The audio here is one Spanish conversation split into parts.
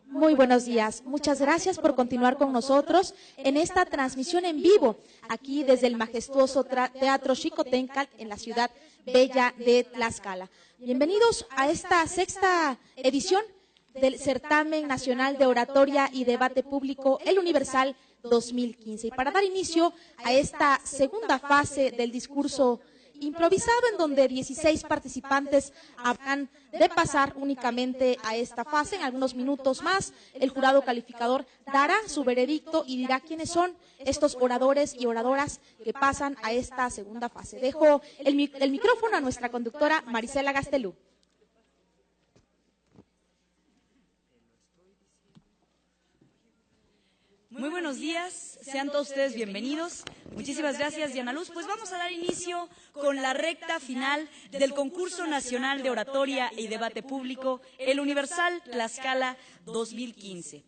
Muy buenos días. Muchas gracias por continuar con nosotros en esta transmisión en vivo, aquí desde el majestuoso Teatro Xicoténcatl en la ciudad bella de Tlaxcala. Bienvenidos a esta sexta edición del Certamen Nacional de Oratoria y Debate Público El Universal 2015. Y para dar inicio a esta segunda fase del discurso improvisado, en donde 16 participantes habrán de pasar únicamente a esta fase. En algunos minutos más, el jurado calificador dará su veredicto y dirá quiénes son estos oradores y oradoras que pasan a esta segunda fase. Dejo el micrófono a nuestra conductora Marisela Gastelú. Muy buenos días, sean todos ustedes bienvenidos. Muchísimas gracias, Diana Luz. Pues vamos a dar inicio con la recta final del Concurso Nacional de Oratoria y Debate Público, El Universal Tlaxcala 2015.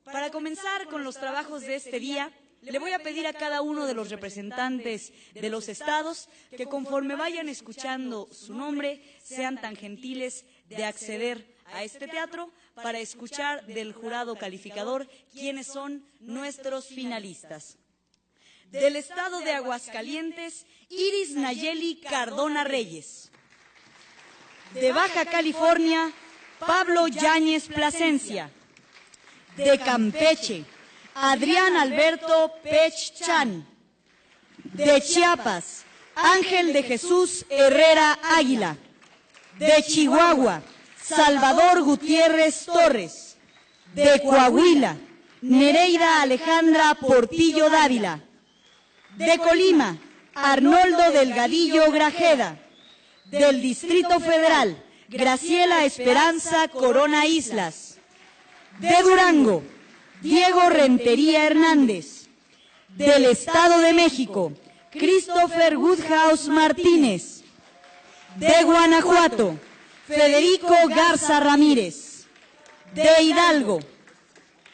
Para comenzar con los trabajos de este día, le voy a pedir a cada uno de los representantes de los estados que conforme vayan escuchando su nombre, sean tan gentiles de acceder a este teatro para escuchar del jurado calificador quiénes son nuestros finalistas. Del estado de Aguascalientes, Iris Nayeli Cardona Reyes. De Baja California, Pablo Yáñez Plasencia. De Campeche, Adrián Alberto Pech Chan. De Chiapas, Ángel de Jesús Herrera Águila. De Chihuahua, Salvador Gutiérrez Torres. De Coahuila, Nereida Alejandra Portillo Dávila. De Colima, Arnoldo Delgadillo Grajeda. Del Distrito Federal, Graciela Esperanza Corona Islas. De Durango, Diego Rentería Hernández. Del Estado de México, Christopher Woodhouse Martínez. De Guanajuato, Federico Garza Ramírez. De Hidalgo,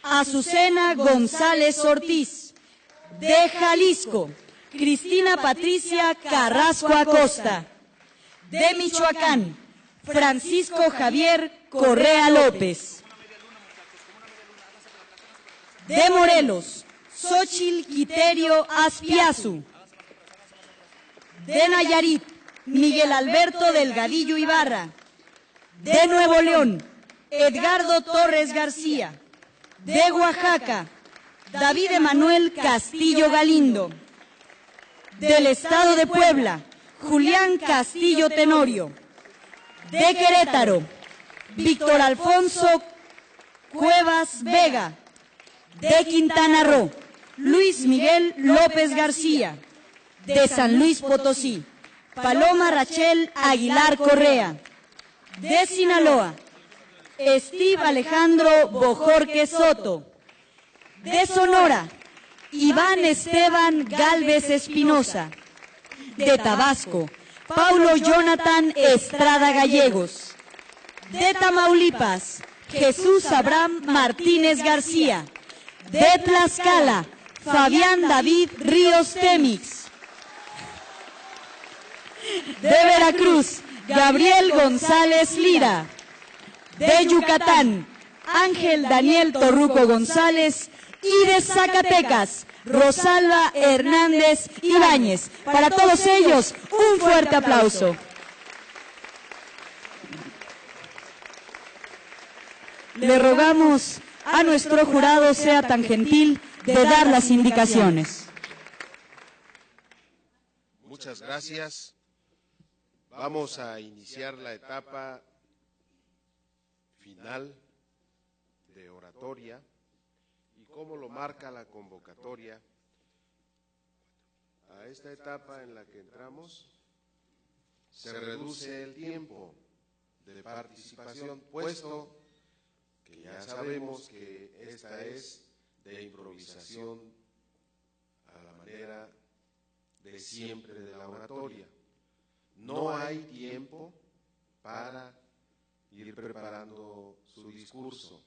Azucena González Ortiz. De Jalisco, Cristina Patricia Carrasco Acosta. De Michoacán, Francisco Javier Correa López. De Morelos, Xóchitl Quiterio Aspiazu. De Nayarit, Miguel Alberto Delgadillo Ibarra. De Nuevo León, Edgardo Torres García. De Oaxaca, David Emanuel Castillo Galindo. Del Estado de Puebla, Julián Castillo Tenorio. De Querétaro, Víctor Alfonso Cuevas Vega. De Quintana Roo, Luis Miguel López García. De San Luis Potosí, Paloma Rachel Aguilar Correa. De Sinaloa, Steve Alejandro Bojorque Soto. De Sonora, Iván Esteban Gálvez Espinosa. De Tabasco, Paulo Jonathan Estrada Gallegos. De Tamaulipas, Jesús Abraham Martínez García. De Tlaxcala, Fabián David Ríos Temix. De Veracruz, Gabriel González Lira. De Yucatán, Ángel Daniel Torruco González. Y de Zacatecas, Rosalba Hernández Ibáñez. Para todos ellos, un fuerte aplauso. Le rogamos a nuestro jurado sea tan gentil de dar las indicaciones. Muchas gracias. Vamos a iniciar la etapa final de oratoria y como lo marca la convocatoria, a esta etapa en la que entramos se reduce el tiempo de participación, puesto que ya sabemos que esta es de improvisación a la manera de siempre de la oratoria. No hay tiempo para ir preparando su discurso.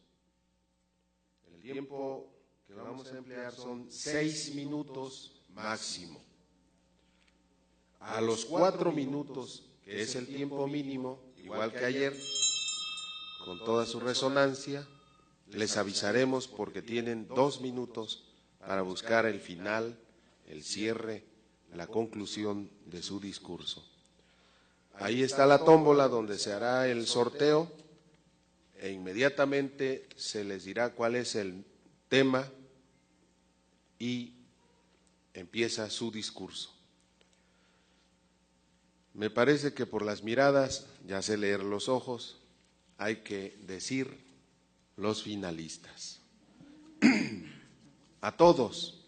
El tiempo que vamos a emplear son 6 minutos máximo. A los 4 minutos, que es el tiempo mínimo, igual que ayer, con toda su resonancia. Les avisaremos porque tienen 2 minutos para buscar el final, el cierre, la conclusión de su discurso. Ahí está la tómbola donde se hará el sorteo e inmediatamente se les dirá cuál es el tema y empieza su discurso. Me parece que por las miradas, ya sé leer los ojos, hay que decir los finalistas. A todos,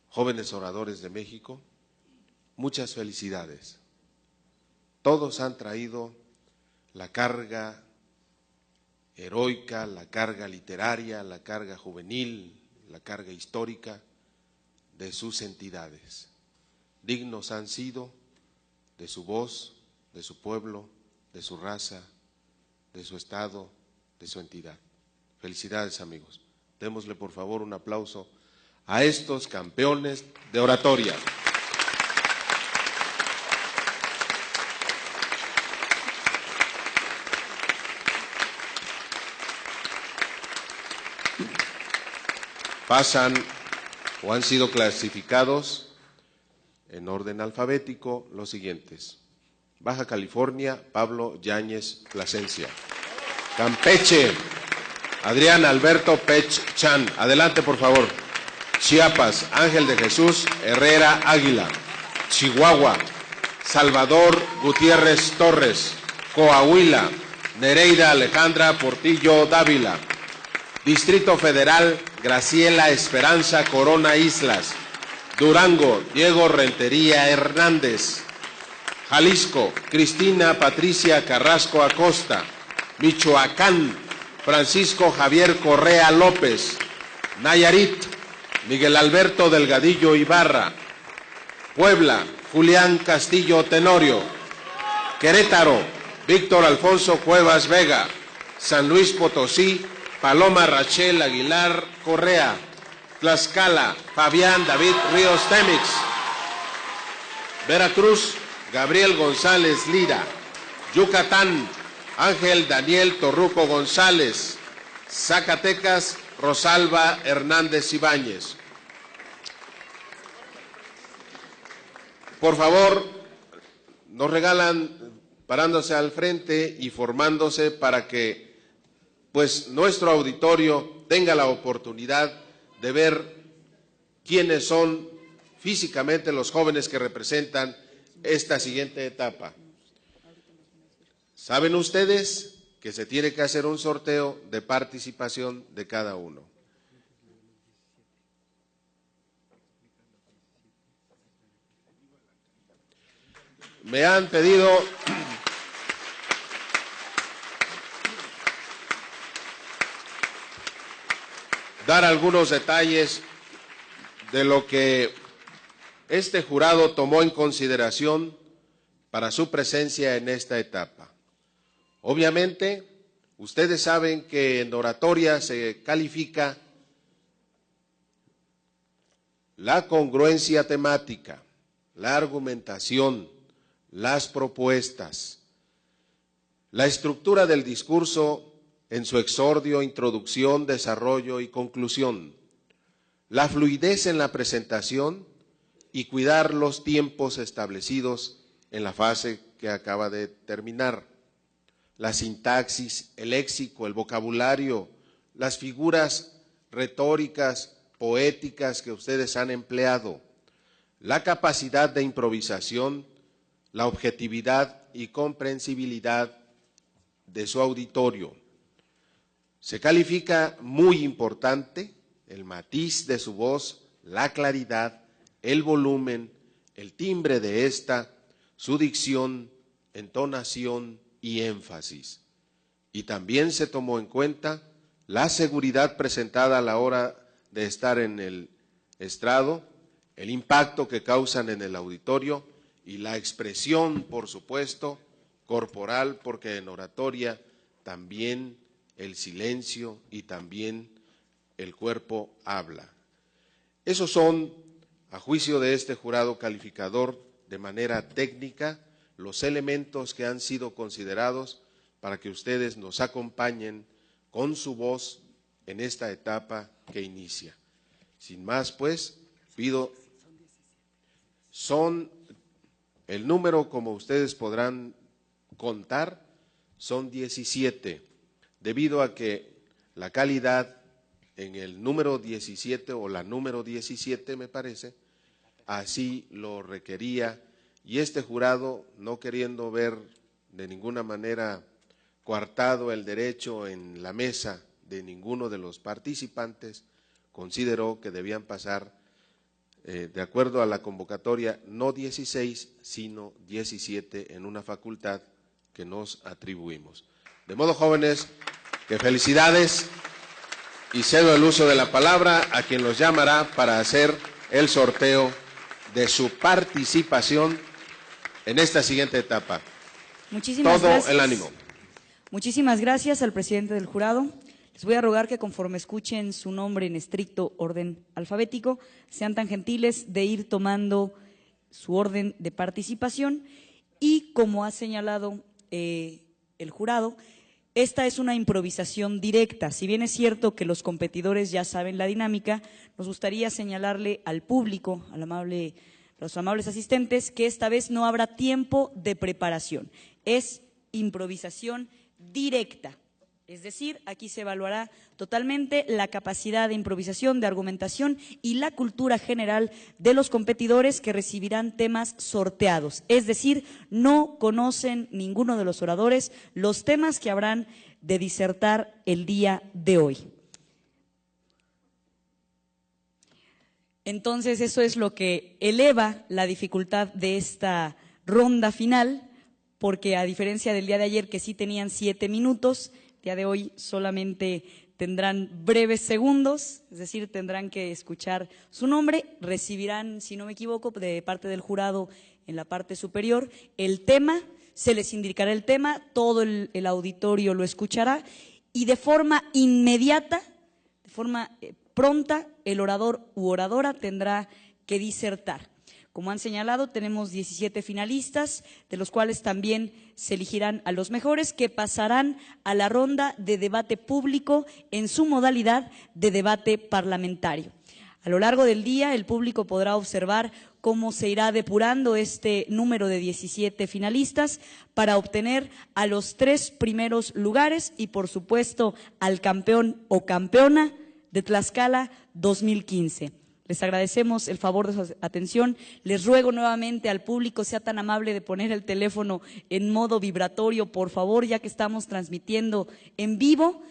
jóvenes oradores de México, muchas felicidades. Todos han traído la carga heroica, la carga literaria, la carga juvenil, la carga histórica de sus entidades. Dignos han sido de su voz, de su pueblo, de su raza, de su estado, de su entidad. Felicidades, amigos. Démosle por favor un aplauso a estos campeones de oratoria. Pasan o han sido clasificados en orden alfabético los siguientes: Baja California, Pablo Yáñez Plasencia. Campeche, Adrián Alberto Pech Chan. Adelante, por favor. Chiapas, Ángel de Jesús Herrera Águila. Chihuahua, Salvador Gutiérrez Torres. Coahuila, Nereida Alejandra Portillo Dávila. Distrito Federal, Graciela Esperanza Corona Islas. Durango, Diego Rentería Hernández. Jalisco, Cristina Patricia Carrasco Acosta. Michoacán, Francisco Javier Correa López. Nayarit, Miguel Alberto Delgadillo Ibarra. Puebla, Julián Castillo Tenorio. Querétaro, Víctor Alfonso Cuevas Vega. San Luis Potosí, Paloma Rachel Aguilar Correa. Tlaxcala, Fabián David Ríos Temix. Veracruz, Gabriel González Lira. Yucatán, Ángel Daniel Torruco González. Zacatecas, Rosalba Hernández Ibáñez. Por favor, nos regalan parándose al frente y formándose para que pues nuestro auditorio tenga la oportunidad de ver quiénes son físicamente los jóvenes que representan esta siguiente etapa. Saben ustedes que se tiene que hacer un sorteo de participación de cada uno. Me han pedido dar algunos detalles de lo que este jurado tomó en consideración para su presencia en esta etapa. Obviamente, ustedes saben que en oratoria se califica la congruencia temática, la argumentación, las propuestas, la estructura del discurso en su exordio, introducción, desarrollo y conclusión, la fluidez en la presentación y cuidar los tiempos establecidos en la fase que acaba de terminar, la sintaxis, el léxico, el vocabulario, las figuras retóricas, poéticas que ustedes han empleado, la capacidad de improvisación, la objetividad y comprensibilidad de su auditorio. Se califica muy importante el matiz de su voz, la claridad, el volumen, el timbre de esta, su dicción, entonación y énfasis. Y también se tomó en cuenta la seguridad presentada a la hora de estar en el estrado, el impacto que causan en el auditorio y la expresión, por supuesto, corporal, porque en oratoria también el silencio y también el cuerpo habla. Esos son, a juicio de este jurado calificador, de manera técnica, los elementos que han sido considerados para que ustedes nos acompañen con su voz en esta etapa que inicia. Sin más, pues, pido, son el número, como ustedes podrán contar, son 17, debido a que la calidad en el número 17 o la número 17, me parece, así lo requería, y este jurado, no queriendo ver de ninguna manera coartado el derecho en la mesa de ninguno de los participantes, consideró que debían pasar, de acuerdo a la convocatoria, no 16, sino 17 en una facultad que nos atribuimos. De modo, jóvenes, que felicidades, y cedo el uso de la palabra a quien los llamará para hacer el sorteo de su participación en esta siguiente etapa. Muchísimas Todo gracias. el ánimo. Muchísimas gracias al presidente del jurado. Les voy a rogar que conforme escuchen su nombre en estricto orden alfabético, sean tan gentiles de ir tomando su orden de participación y, como ha señalado el jurado, esta es una improvisación directa. Si bien es cierto que los competidores ya saben la dinámica, nos gustaría señalarle al público, a los amables asistentes, que esta vez no habrá tiempo de preparación. Es improvisación directa. Es decir, aquí se evaluará totalmente la capacidad de improvisación, de argumentación y la cultura general de los competidores que recibirán temas sorteados. Es decir, no conocen ninguno de los oradores los temas que habrán de disertar el día de hoy. Entonces, eso es lo que eleva la dificultad de esta ronda final, porque a diferencia del día de ayer, que sí tenían 7 minutos, el día de hoy solamente tendrán breves segundos, es decir, tendrán que escuchar su nombre, recibirán, si no me equivoco, de parte del jurado en la parte superior el tema, se les indicará el tema, todo el auditorio lo escuchará y de forma inmediata, de forma pronta, el orador u oradora tendrá que disertar. Como han señalado, tenemos 17 finalistas, de los cuales también se elegirán a los mejores, que pasarán a la ronda de debate público en su modalidad de debate parlamentario. A lo largo del día, el público podrá observar cómo se irá depurando este número de 17 finalistas para obtener a los 3 primeros lugares y, por supuesto, al campeón o campeona de Tlaxcala 2015. Les agradecemos el favor de su atención. Les ruego nuevamente al público, sea tan amable de poner el teléfono en modo vibratorio, por favor, ya que estamos transmitiendo en vivo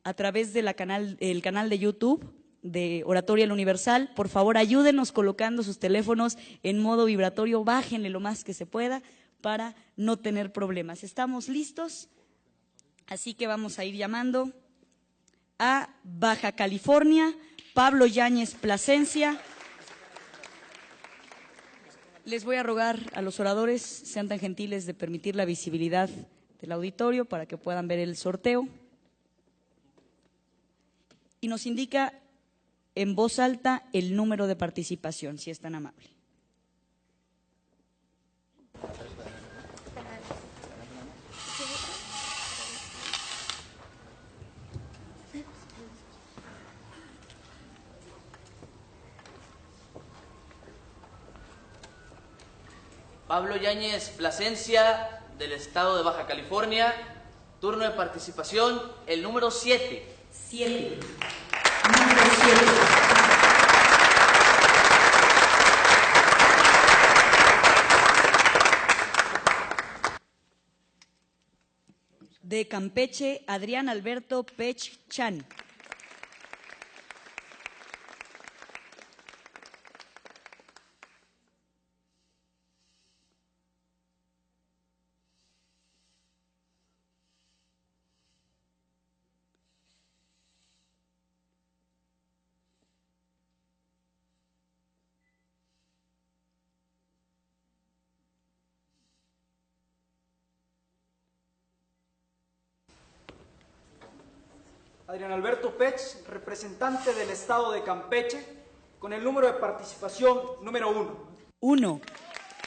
a través de el canal de YouTube de Oratoria La Universal. Por favor, ayúdenos colocando sus teléfonos en modo vibratorio, bájenle lo más que se pueda para no tener problemas. ¿Estamos listos? Así que vamos a ir llamando a Baja California, Pablo Yáñez Plasencia. Les voy a rogar a los oradores, sean tan gentiles de permitir la visibilidad del auditorio para que puedan ver el sorteo. Y nos indica en voz alta el número de participación, si es tan amable. Pablo Yáñez Plasencia, del estado de Baja California, turno de participación, el número 7. 7. Número 7. De Campeche, Adrián Alberto Pech Chan. Adrián Alberto Pech, representante del estado de Campeche, con el número de participación número 1.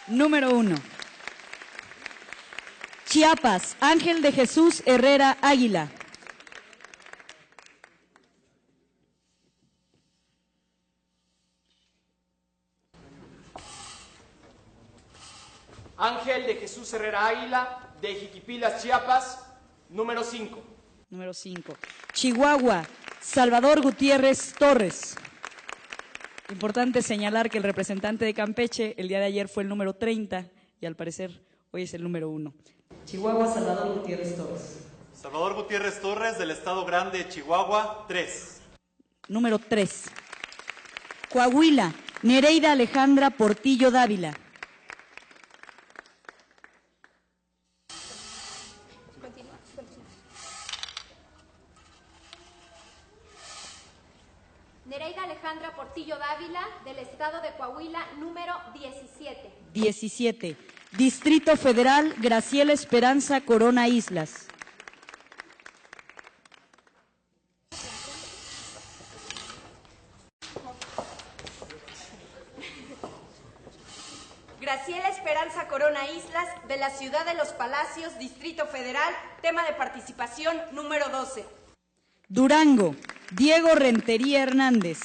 Número 1. Chiapas, Ángel de Jesús Herrera Águila. Ángel de Jesús Herrera Águila, de Jiquipilas, Chiapas, número 5. Número 5. Chihuahua, Salvador Gutiérrez Torres. Importante señalar que el representante de Campeche el día de ayer fue el número 30 y al parecer hoy es el número 1. Chihuahua, Salvador Gutiérrez Torres. Salvador Gutiérrez Torres, del Estado Grande de Chihuahua, 3. Número 3. Coahuila, Nereida Alejandra Portillo Dávila. Nereida Alejandra Portillo Dávila, del Estado de Coahuila, número 17. 17. Distrito Federal, Graciela Esperanza Corona Islas. Graciela Esperanza Corona Islas, de la Ciudad de los Palacios, Distrito Federal, tema de participación número 12. Durango, Diego Rentería Hernández.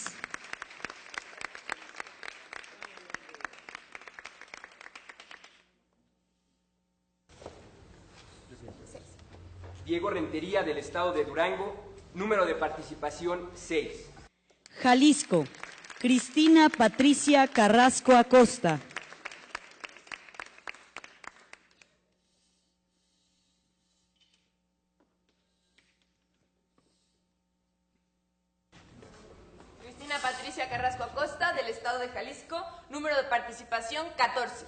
Diego Rentería, del Estado de Durango, número de participación 6. Jalisco, Cristina Patricia Carrasco Acosta. Cristina Patricia Carrasco Acosta, del Estado de Jalisco, número de participación 14.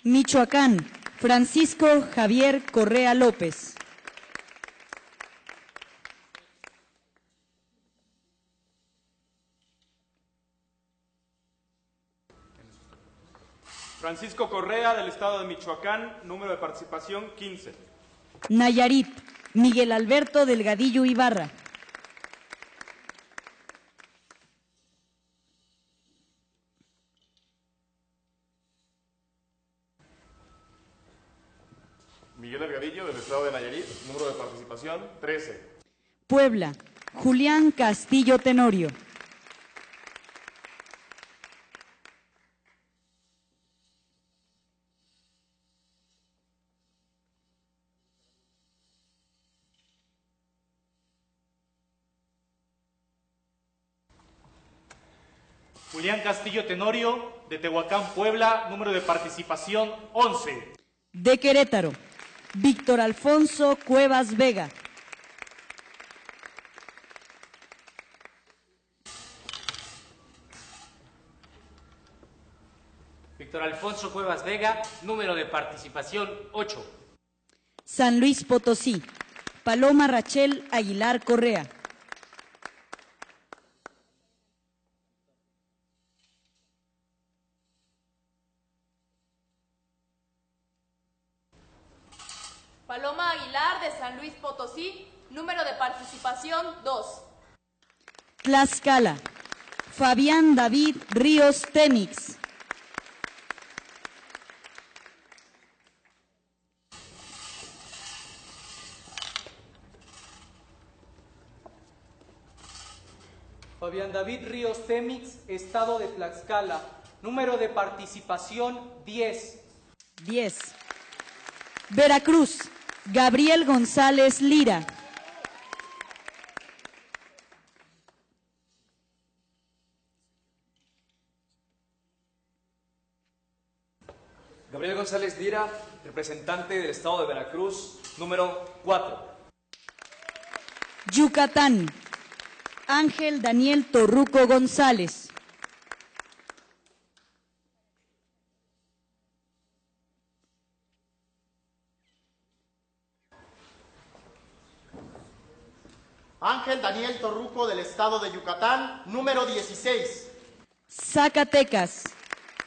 Michoacán, Francisco Javier Correa López. Francisco Correa, del Estado de Michoacán, número de participación 15. Nayarit, Miguel Alberto Delgadillo Ibarra. Miguel Delgadillo, del Estado de Nayarit, número de participación 13. Puebla, Julián Castillo Tenorio. Julián Castillo Tenorio, de Tehuacán, Puebla, número de participación 11. De Querétaro, Víctor Alfonso Cuevas Vega. Víctor Alfonso Cuevas Vega, número de participación 8. San Luis Potosí, Paloma Rachel Aguilar Correa. Paloma Aguilar, de San Luis Potosí, número de participación 2. Tlaxcala, Fabián David Ríos Temix. Fabián David Ríos Temix, Estado de Tlaxcala, número de participación 10. 10. Veracruz, Gabriel González Lira. Gabriel González Lira, representante del Estado de Veracruz, número 4. Yucatán, Ángel Daniel Torruco González. Ángel Daniel Torruco, del Estado de Yucatán, número 16. Zacatecas,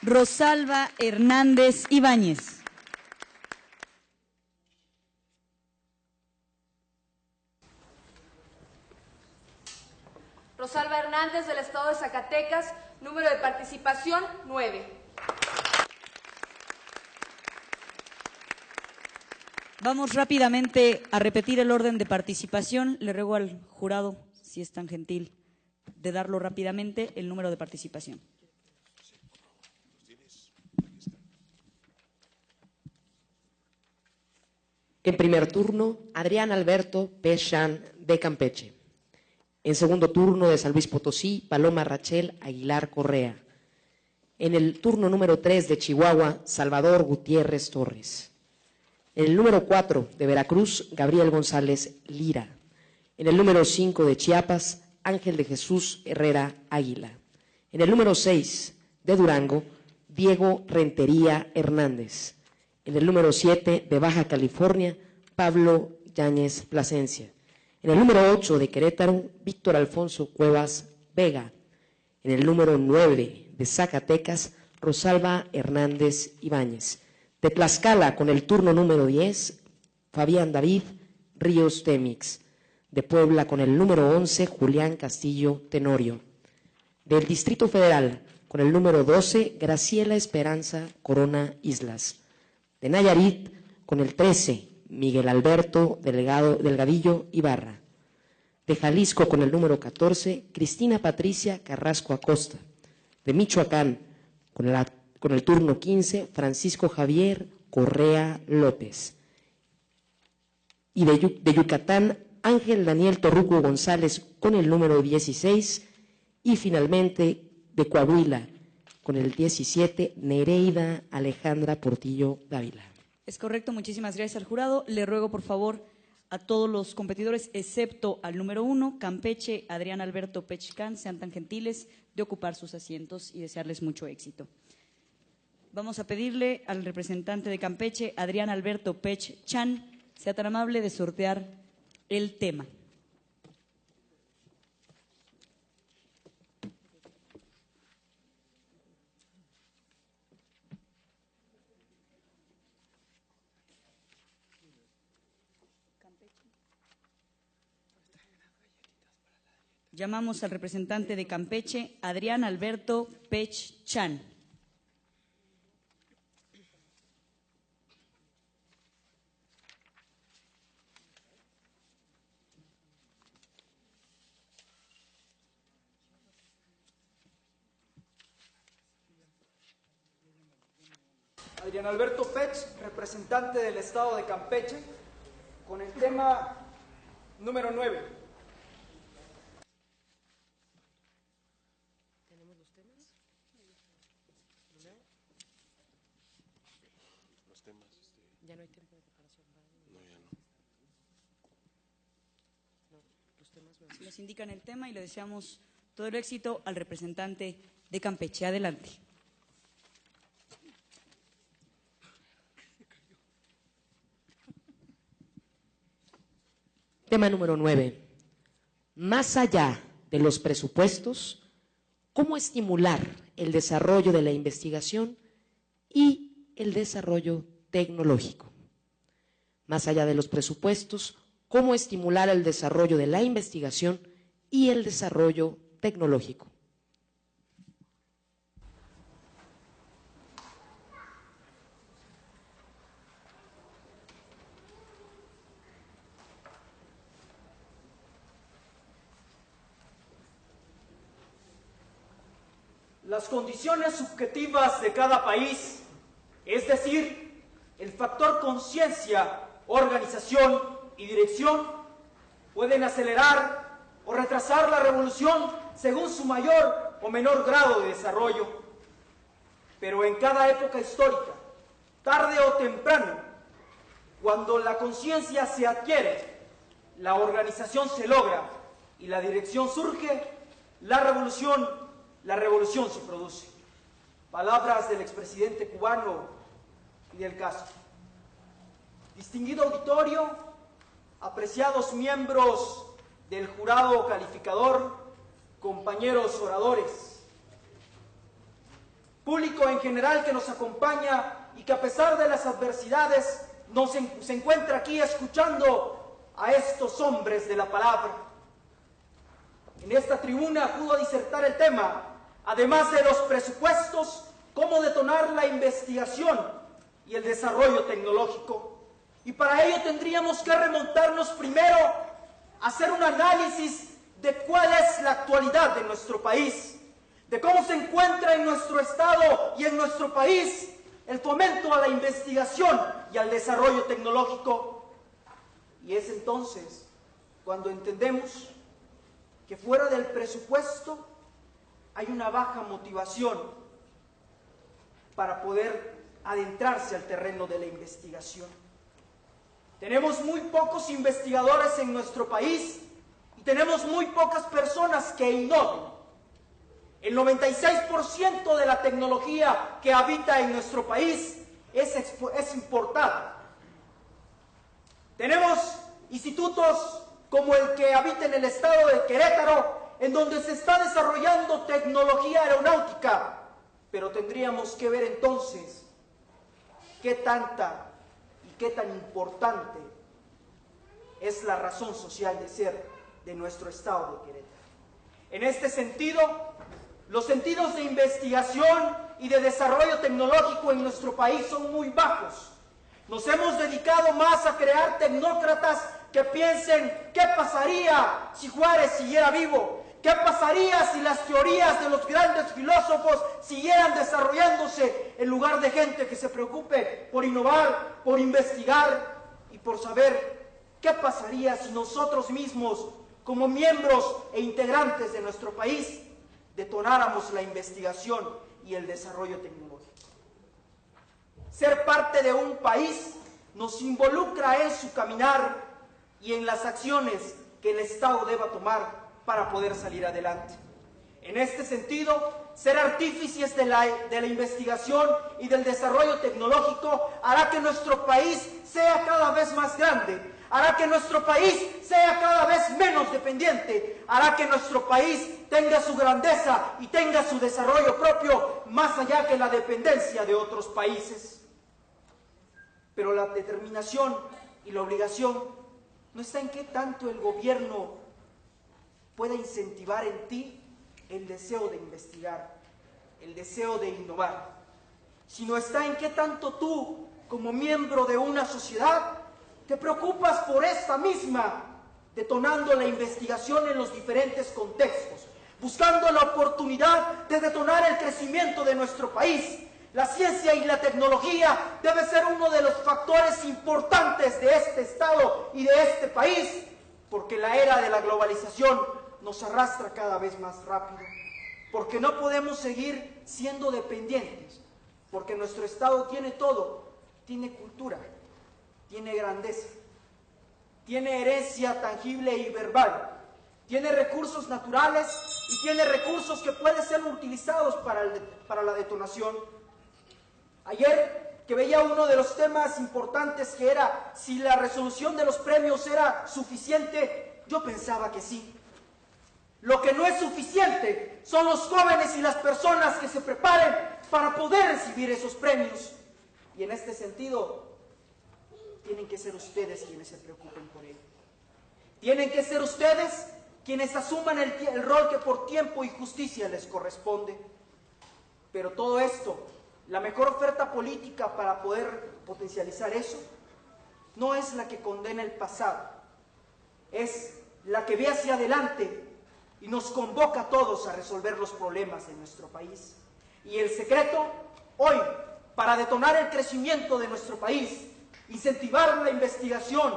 Rosalba Hernández Ibáñez. Rosalba Hernández, del Estado de Zacatecas, número de participación 9. Vamos rápidamente a repetir el orden de participación. Le ruego al jurado, si es tan gentil, de darlo rápidamente, el número de participación. En primer turno, Adrián Alberto Pechan, de Campeche. En segundo turno, de San Luis Potosí, Paloma Rachel Aguilar Correa. En el turno número 3 de Chihuahua, Salvador Gutiérrez Torres. En el número 4 de Veracruz, Gabriel González Lira. En el número 5 de Chiapas, Ángel de Jesús Herrera Águila. En el número 6 de Durango, Diego Rentería Hernández. En el número 7 de Baja California, Pablo Yáñez Plasencia. En el número 8 de Querétaro, Víctor Alfonso Cuevas Vega. En el número 9 de Zacatecas, Rosalba Hernández Ibáñez. De Tlaxcala, con el turno número 10, Fabián David Ríos Temix. De Puebla, con el número 11, Julián Castillo Tenorio. Del Distrito Federal, con el número 12, Graciela Esperanza Corona Islas. De Nayarit, con el 13, Miguel Alberto Delgadillo Ibarra. De Jalisco, con el número 14, Cristina Patricia Carrasco Acosta. De Michoacán, con el turno 15, Francisco Javier Correa López. Y de Yucatán, Ángel Daniel Torruco González, con el número 16. Y finalmente, de Coahuila, con el 17, Nereida Alejandra Portillo Dávila. Es correcto, muchísimas gracias al jurado. Le ruego, por favor, a todos los competidores, excepto al número 1, Campeche, Adrián Alberto Pechcan, sean tan gentiles de ocupar sus asientos y desearles mucho éxito. Vamos a pedirle al representante de Campeche, Adrián Alberto Pechcan, sea tan amable de sortear el tema. Llamamos al representante de Campeche, Adrián Alberto Pechcan. Adrián Alberto Pech, representante del Estado de Campeche, con el tema número 9. ¿Tenemos los temas? Los temas. Ya no hay tiempo de preparación. No, ya no. Los temas. Nos indican el tema y le deseamos todo el éxito al representante de Campeche. Adelante. Tema número 9. Más allá de los presupuestos, ¿cómo estimular el desarrollo de la investigación y el desarrollo tecnológico? Más allá de los presupuestos, ¿cómo estimular el desarrollo de la investigación y el desarrollo tecnológico? Las condiciones subjetivas de cada país, es decir, el factor conciencia, organización y dirección, pueden acelerar o retrasar la revolución según su mayor o menor grado de desarrollo. Pero en cada época histórica, tarde o temprano, cuando la conciencia se adquiere, la organización se logra y la dirección surge, la revolución se produce. Palabras del expresidente cubano Fidel Castro. Distinguido auditorio, apreciados miembros del jurado calificador, compañeros oradores, público en general que nos acompaña y que a pesar de las adversidades se encuentra aquí escuchando a estos hombres de la palabra. En esta tribuna pudo disertar el tema, además de los presupuestos, cómo detonar la investigación y el desarrollo tecnológico. Y para ello tendríamos que remontarnos primero a hacer un análisis de cuál es la actualidad de nuestro país, de cómo se encuentra en nuestro estado y en nuestro país el fomento a la investigación y al desarrollo tecnológico. Y es entonces cuando entendemos que fuera del presupuesto hay una baja motivación para poder adentrarse al terreno de la investigación. Tenemos muy pocos investigadores en nuestro país y tenemos muy pocas personas que innoven. El 96% de la tecnología que habita en nuestro país es importada. Tenemos institutos como el que habita en el estado de Querétaro, en donde se está desarrollando tecnología aeronáutica, pero tendríamos que ver entonces qué tanta y qué tan importante es la razón social de ser de nuestro estado de Querétaro. En este sentido, los sentidos de investigación y de desarrollo tecnológico en nuestro país son muy bajos. Nos hemos dedicado más a crear tecnócratas que piensen qué pasaría si Juárez siguiera vivo, qué pasaría si las teorías de los grandes filósofos siguieran desarrollándose, en lugar de gente que se preocupe por innovar, por investigar y por saber qué pasaría si nosotros mismos, como miembros e integrantes de nuestro país, detonáramos la investigación y el desarrollo tecnológico. Ser parte de un país nos involucra en su caminar y en las acciones que el Estado deba tomar para poder salir adelante. En este sentido, ser artífices de la investigación y del desarrollo tecnológico hará que nuestro país sea cada vez más grande, hará que nuestro país sea cada vez menos dependiente, hará que nuestro país tenga su grandeza y tenga su desarrollo propio, más allá que la dependencia de otros países. Pero la determinación y la obligación no está en qué tanto el gobierno pueda incentivar en ti el deseo de investigar, el deseo de innovar, sino está en qué tanto tú, como miembro de una sociedad, te preocupas por esta misma, detonando la investigación en los diferentes contextos, buscando la oportunidad de detonar el crecimiento de nuestro país. La ciencia y la tecnología debe ser uno de los factores importantes de este Estado y de este país, porque la era de la globalización nos arrastra cada vez más rápido, porque no podemos seguir siendo dependientes, porque nuestro Estado tiene todo, tiene cultura, tiene grandeza, tiene herencia tangible y verbal, tiene recursos naturales y tiene recursos que pueden ser utilizados para la detonación. Ayer que veía uno de los temas importantes que era si la resolución de los premios era suficiente, yo pensaba que sí. Lo que no es suficiente son los jóvenes y las personas que se preparen para poder recibir esos premios. Y en este sentido, tienen que ser ustedes quienes se preocupen por ello. Tienen que ser ustedes quienes asuman el rol que por tiempo y justicia les corresponde. Pero todo esto, la mejor oferta política para poder potencializar eso, no es la que condena el pasado, es la que ve hacia adelante y nos convoca a todos a resolver los problemas de nuestro país. Y el secreto, hoy, para detonar el crecimiento de nuestro país, incentivar la investigación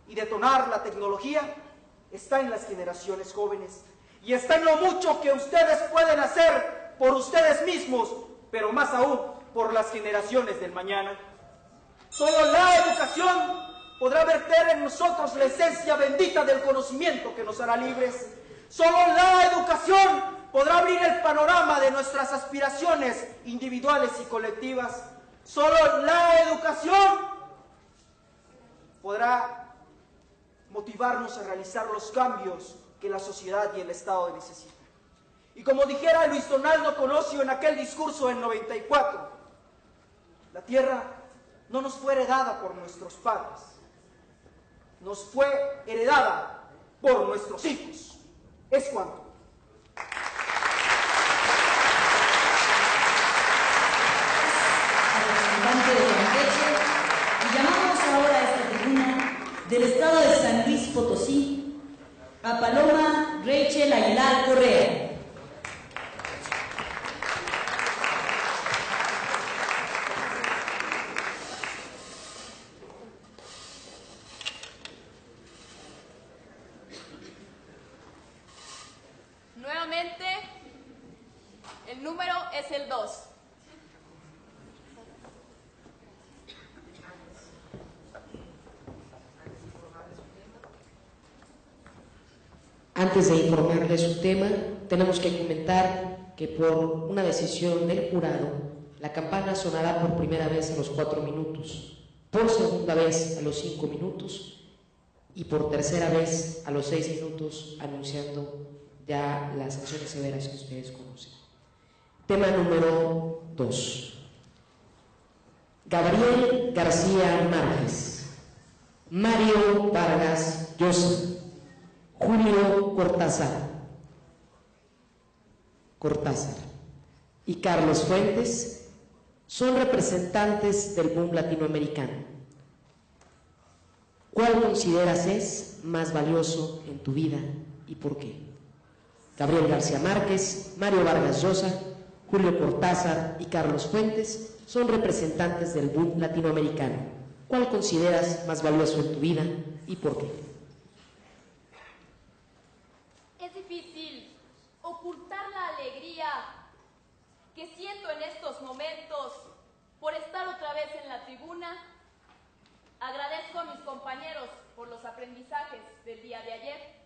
y detonar la tecnología, está en las generaciones jóvenes. Y está en lo mucho que ustedes pueden hacer por ustedes mismos, pero más aún por las generaciones del mañana. Solo la educación podrá verter en nosotros la esencia bendita del conocimiento que nos hará libres. Solo la educación podrá abrir el panorama de nuestras aspiraciones individuales y colectivas. Solo la educación podrá motivarnos a realizar los cambios que la sociedad y el Estado necesitan. Y como dijera Luis Donaldo Colosio en aquel discurso del 94, la tierra no nos fue heredada por nuestros padres, nos fue heredada por nuestros hijos. Es cuanto. Representante de Campeche, y llamamos ahora a este del estado de San Luis Potosí, a Paloma Rachel Aguilar Correa. Nuevamente, el número es el 2. Antes de informarle su tema, tenemos que comentar que por una decisión del jurado, la campana sonará por primera vez a los 4 minutos, por segunda vez a los 5 minutos y por tercera vez a los 6 minutos, anunciando ya las sanciones severas que ustedes conocen. Tema número 2. Gabriel García Márquez, Mario Vargas Llosa, Julio Cortázar y Carlos Fuentes son representantes del boom latinoamericano. ¿Cuál consideras es más valioso en tu vida y por qué? Gabriel García Márquez, Mario Vargas Llosa, Julio Cortázar y Carlos Fuentes son representantes del boom latinoamericano. ¿Cuál consideras más valioso en tu vida y por qué? Es difícil ocultar la alegría que siento en estos momentos por estar otra vez en la tribuna. Agradezco a mis compañeros por los aprendizajes del día de ayer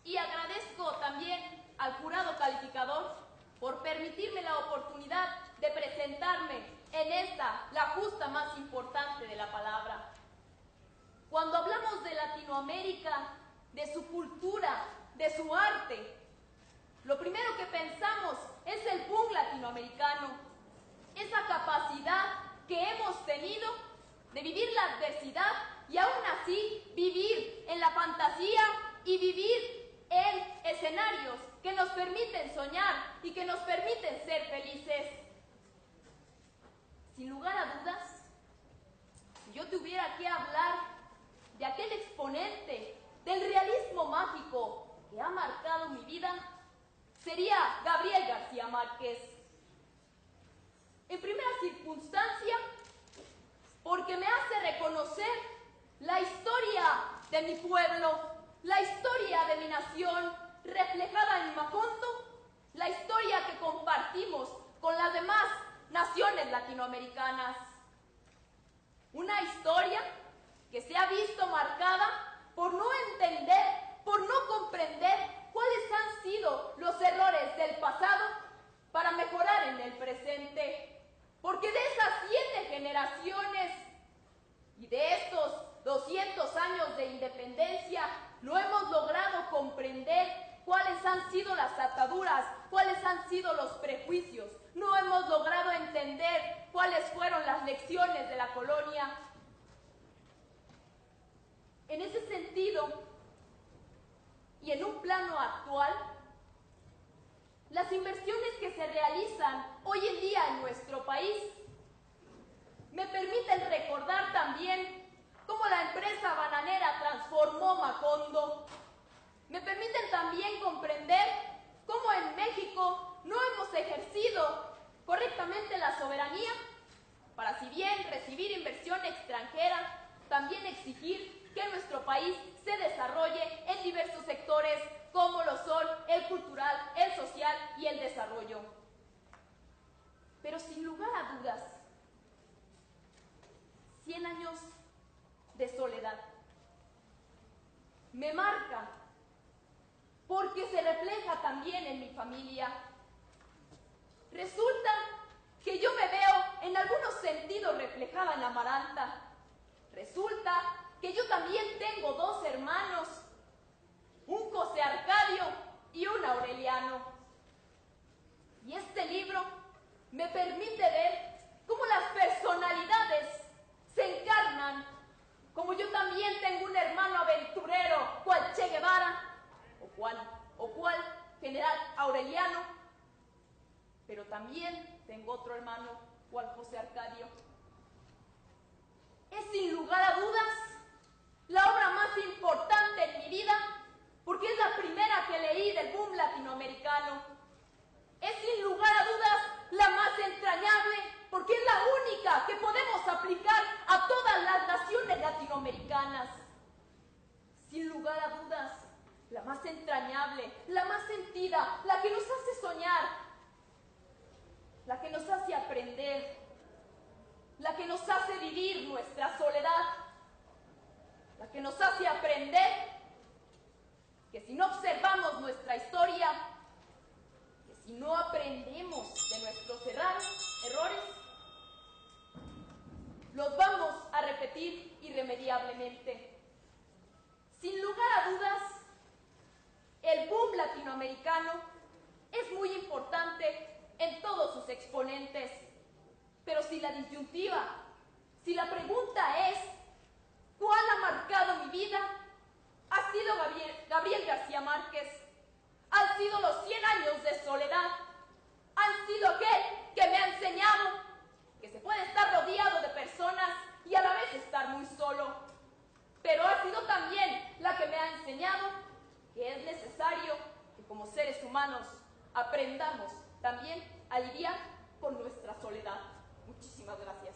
y agradezco también al jurado calificador por permitirme la oportunidad de presentarme en esta, la justa más importante de la palabra. Cuando hablamos de Latinoamérica, de su cultura, de su arte, lo primero que pensamos es el boom latinoamericano, esa capacidad que hemos tenido de vivir la adversidad y aún así vivir en la fantasía y vivir en escenarios que nos permiten soñar y que nos permiten ser felices. Sin lugar a dudas, si yo tuviera que hablar de aquel exponente del realismo mágico que ha marcado mi vida, sería Gabriel García Márquez. En primera circunstancia, porque me hace reconocer la historia de mi pueblo, la historia de mi nación, reflejada en Macondo, la historia que compartimos con las demás naciones latinoamericanas. Una historia que se ha visto marcada por no entender, por no comprender cuáles han sido los errores del pasado para mejorar en el presente. Porque de esas 7 generaciones y de estos 200 años de independencia, no hemos logrado comprender cuáles han sido las ataduras, cuáles han sido los prejuicios. No hemos logrado entender cuáles fueron las lecciones de la colonia. En ese sentido, y en un plano actual, las inversiones que se realizan hoy en día en nuestro país me permiten recordar también cómo la empresa bananera transformó Macondo. Me permiten también comprender cómo en México no hemos ejercido correctamente la soberanía para, si bien recibir inversión extranjera, también exigir que nuestro país se desarrolle en diversos sectores como lo son el cultural, el social y el desarrollo. Pero sin lugar a dudas, 100 años de soledad me marca porque se refleja también en mi familia. Resulta que yo me veo en algunos sentidos reflejada en la Amaranta. Resulta que yo también tengo 2 hermanos, un José Arcadio y un Aureliano. Y este libro me permite ver cómo las personalidades se encarnan, como yo también tengo un hermano aventurero, cual Che Guevara, o cual General Aureliano, pero también tengo otro hermano, cual José Arcadio. Es sin lugar a dudas la latinoamericanas. Sin lugar a dudas, la más entrañable, la más sentida, la que nos hace soñar, la que nos hace aprender, la que nos hace vivir nuestra soledad, la que nos hace aprender que si no observamos nuestra historia, que si no aprendemos de nuestros errores, los vamos a repetir irremediablemente. Sin lugar a dudas, el boom latinoamericano es muy importante en todos sus exponentes, pero si la disyuntiva, si la pregunta es ¿cuál ha marcado mi vida?, ha sido Gabriel García Márquez. Han sido los 100 años de soledad. Han sido aquel que me ha enseñado que se puede estar rodeado de personas y a la vez estar muy solo. Pero ha sido también la que me ha enseñado que es necesario que como seres humanos aprendamos también a lidiar con nuestra soledad. Muchísimas gracias.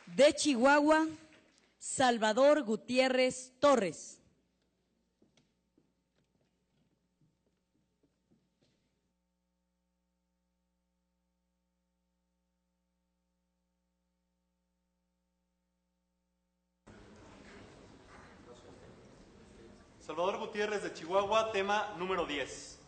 De Chihuahua, Salvador Gutiérrez Torres. Salvador Gutiérrez de Chihuahua, tema número 10.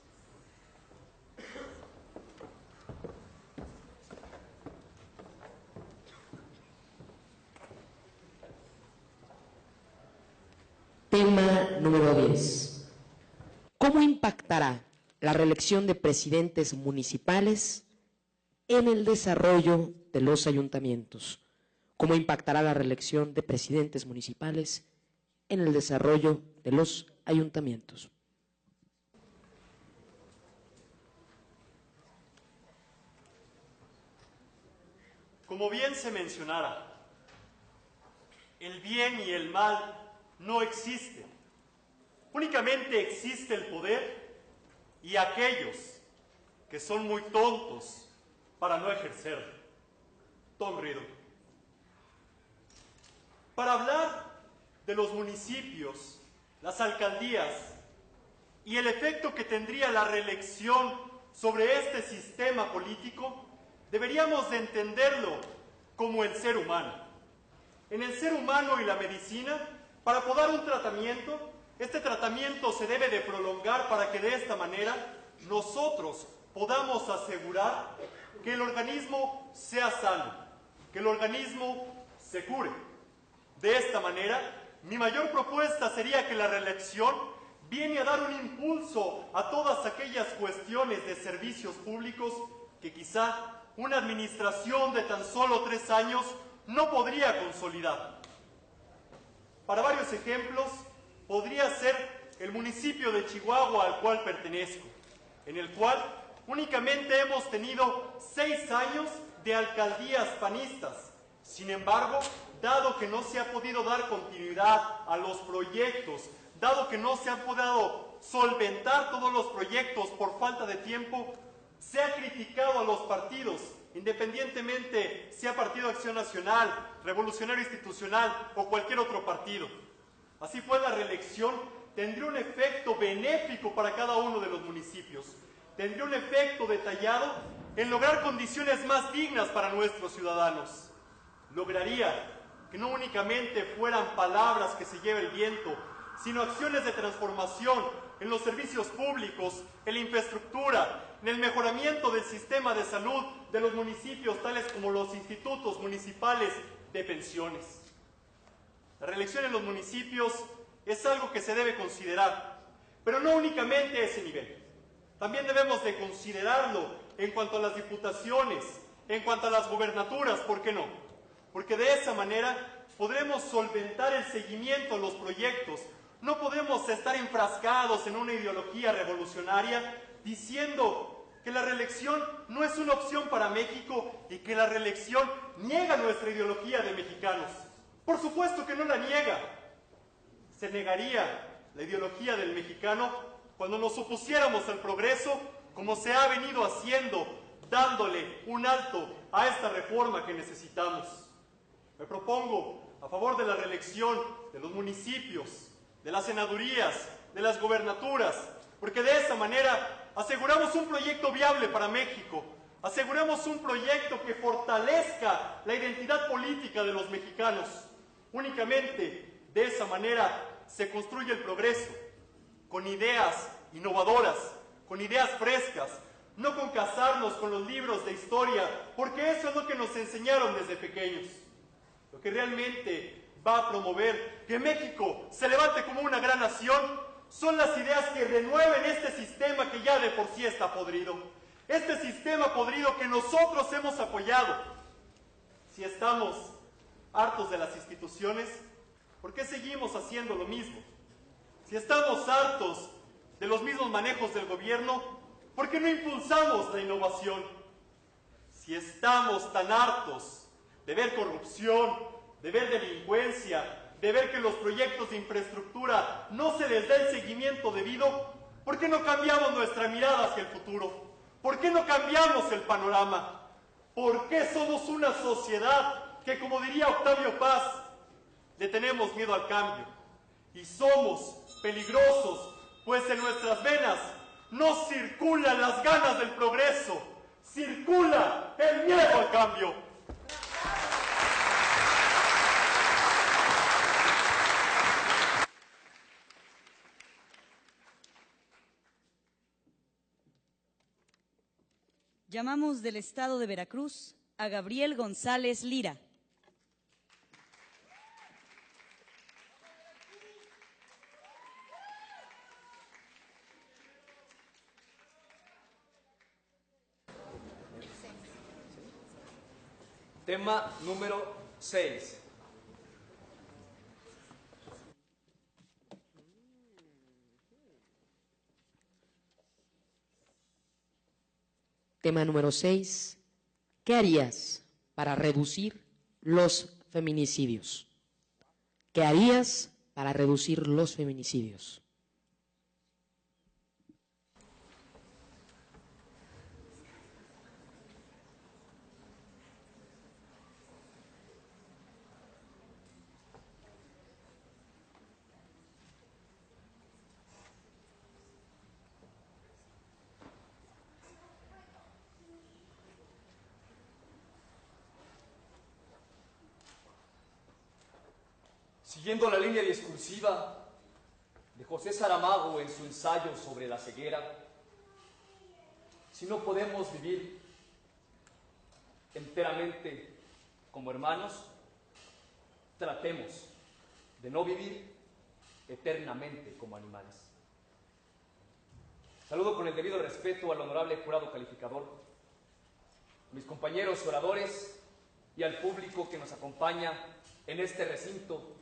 Tema número 10. ¿Cómo impactará la reelección de presidentes municipales en el desarrollo de los ayuntamientos? ¿Cómo impactará la reelección de presidentes municipales en el desarrollo de los ayuntamientos? Como bien se mencionara, el bien y el mal no existen. Únicamente existe el poder y aquellos que son muy tontos para no ejercerlo. Tom Riddle. Para hablar de los municipios, las alcaldías y el efecto que tendría la reelección sobre este sistema político, deberíamos de entenderlo como el ser humano. En el ser humano y la medicina, para poder un tratamiento, este tratamiento se debe de prolongar para que de esta manera nosotros podamos asegurar que el organismo sea sano, que el organismo se cure. De esta manera, mi mayor propuesta sería que la reelección viene a dar un impulso a todas aquellas cuestiones de servicios públicos que quizá una administración de tan solo 3 años no podría consolidar. Para varios ejemplos, podría ser el municipio de Chihuahua al cual pertenezco, en el cual únicamente hemos tenido 6 años de alcaldías panistas. Sin embargo, dado que no se ha podido dar continuidad a los proyectos, dado que no se han podido solventar todos los proyectos por falta de tiempo, se ha criticado a los partidos, independientemente sea Partido Acción Nacional, Revolucionario Institucional o cualquier otro partido. Así pues, la reelección tendría un efecto benéfico para cada uno de los municipios, tendría un efecto detallado en lograr condiciones más dignas para nuestros ciudadanos. Lograría que no únicamente fueran palabras que se lleve el viento, sino acciones de transformación en los servicios públicos, en la infraestructura, en el mejoramiento del sistema de salud de los municipios, tales como los institutos municipales de pensiones. La reelección en los municipios es algo que se debe considerar, pero no únicamente a ese nivel. También debemos de considerarlo en cuanto a las diputaciones, en cuanto a las gubernaturas, ¿por qué no? Porque de esa manera podremos solventar el seguimiento a los proyectos. No podemos estar enfrascados en una ideología revolucionaria diciendo que la reelección no es una opción para México y que la reelección niega nuestra ideología de mexicanos. Por supuesto que no la niega. Se negaría la ideología del mexicano cuando nos opusiéramos al progreso, como se ha venido haciendo dándole un alto a esta reforma que necesitamos. Me propongo a favor de la reelección de los municipios, de las senadurías, de las gobernaturas, porque de esa manera aseguramos un proyecto viable para México, aseguramos un proyecto que fortalezca la identidad política de los mexicanos. Únicamente de esa manera se construye el progreso, con ideas innovadoras, con ideas frescas, no con casarnos con los libros de historia, porque eso es lo que nos enseñaron desde pequeños. Lo que realmente va a promover que México se levante como una gran nación son las ideas que renueven este sistema que ya de por sí está podrido. Este sistema podrido que nosotros hemos apoyado. Si estamos hartos de las instituciones, ¿por qué seguimos haciendo lo mismo? Si estamos hartos de los mismos manejos del gobierno, ¿por qué no impulsamos la innovación? Si estamos tan hartos de ver corrupción, de ver delincuencia, de ver que los proyectos de infraestructura no se les da el seguimiento debido, ¿por qué no cambiamos nuestra mirada hacia el futuro? ¿Por qué no cambiamos el panorama? ¿Por qué somos una sociedad que, como diría Octavio Paz, le tenemos miedo al cambio? Y somos peligrosos, pues en nuestras venas no circulan las ganas del progreso, circula el miedo al cambio. Llamamos del estado de Veracruz a Gabriel González Lira. Tema número 6. Tema número 6. ¿Qué harías para reducir los feminicidios? ¿Qué harías para reducir los feminicidios? Siguiendo la línea discursiva de José Saramago en su ensayo sobre la ceguera, si no podemos vivir enteramente como hermanos, tratemos de no vivir eternamente como animales. Saludo con el debido respeto al honorable jurado calificador, a mis compañeros oradores y al público que nos acompaña en este recinto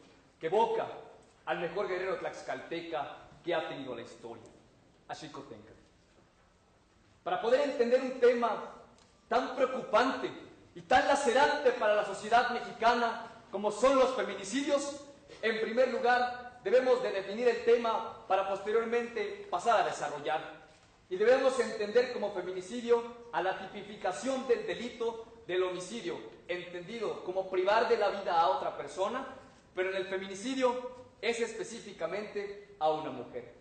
que evoca al mejor guerrero tlaxcalteca que ha tenido la historia, a Xicoténcatl. Para poder entender un tema tan preocupante y tan lacerante para la sociedad mexicana como son los feminicidios, en primer lugar debemos de definir el tema para posteriormente pasar a desarrollar. Y debemos entender como feminicidio a la tipificación del delito del homicidio, entendido como privar de la vida a otra persona, pero en el feminicidio es específicamente a una mujer.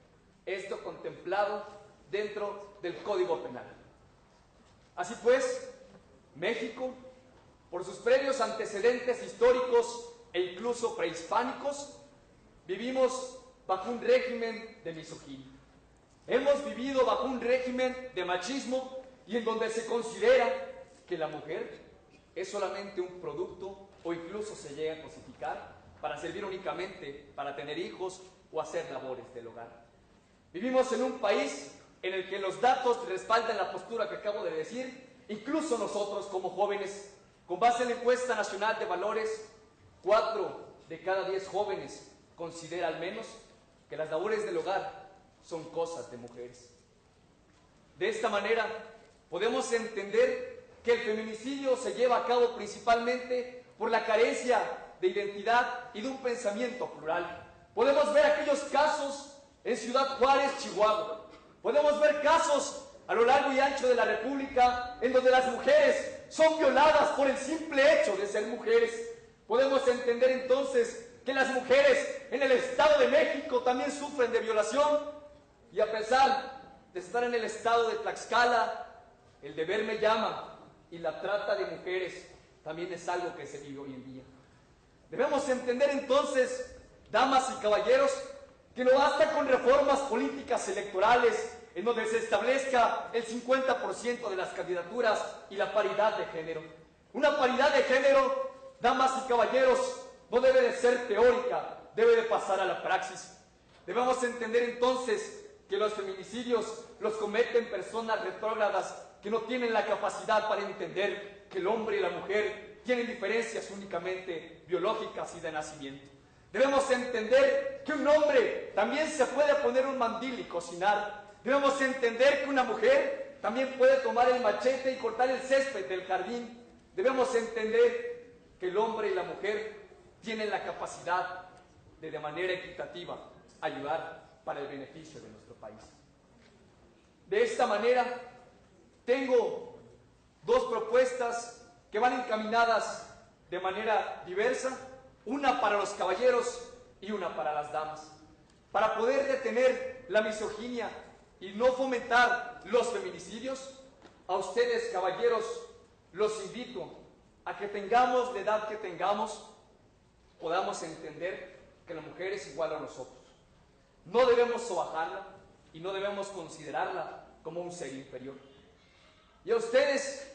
Esto contemplado dentro del Código Penal. Así pues, México, por sus previos antecedentes históricos e incluso prehispánicos, vivimos bajo un régimen de misoginia. Hemos vivido bajo un régimen de machismo y en donde se considera que la mujer es solamente un producto o incluso se llega a cosificar para servir únicamente para tener hijos o hacer labores del hogar. Vivimos en un país en el que los datos respaldan la postura que acabo de decir, incluso nosotros como jóvenes, con base en la encuesta nacional de valores, 4 de cada 10 jóvenes considera al menos que las labores del hogar son cosas de mujeres. De esta manera, podemos entender que el feminicidio se lleva a cabo principalmente por la carencia de identidad y de un pensamiento plural. Podemos ver aquellos casos en Ciudad Juárez, Chihuahua. Podemos ver casos a lo largo y ancho de la República, en donde las mujeres son violadas por el simple hecho de ser mujeres. Podemos entender entonces que las mujeres en el Estado de México también sufren de violación, y a pesar de estar en el estado de Tlaxcala, el deber me llama, y la trata de mujeres también es algo que se vive hoy en día. Debemos entender entonces, damas y caballeros, que no basta con reformas políticas electorales en donde se establezca el 50% de las candidaturas y la paridad de género. Una paridad de género, damas y caballeros, no debe de ser teórica, debe de pasar a la praxis. Debemos entender entonces que los feminicidios los cometen personas retrógradas que no tienen la capacidad para entender que el hombre y la mujer tienen diferencias únicamente biológicas y de nacimiento. Debemos entender que un hombre también se puede poner un mandil y cocinar. Debemos entender que una mujer también puede tomar el machete y cortar el césped del jardín. Debemos entender que el hombre y la mujer tienen la capacidad de manera equitativa, ayudar para el beneficio de nuestro país. De esta manera, tengo dos propuestas que van encaminadas de manera diversa, una para los caballeros y una para las damas, para poder detener la misoginia y no fomentar los feminicidios. A ustedes, caballeros, los invito a que tengamos la edad que tengamos, podamos entender que la mujer es igual a nosotros. No debemos sobajarla y no debemos considerarla como un ser inferior. Y a ustedes,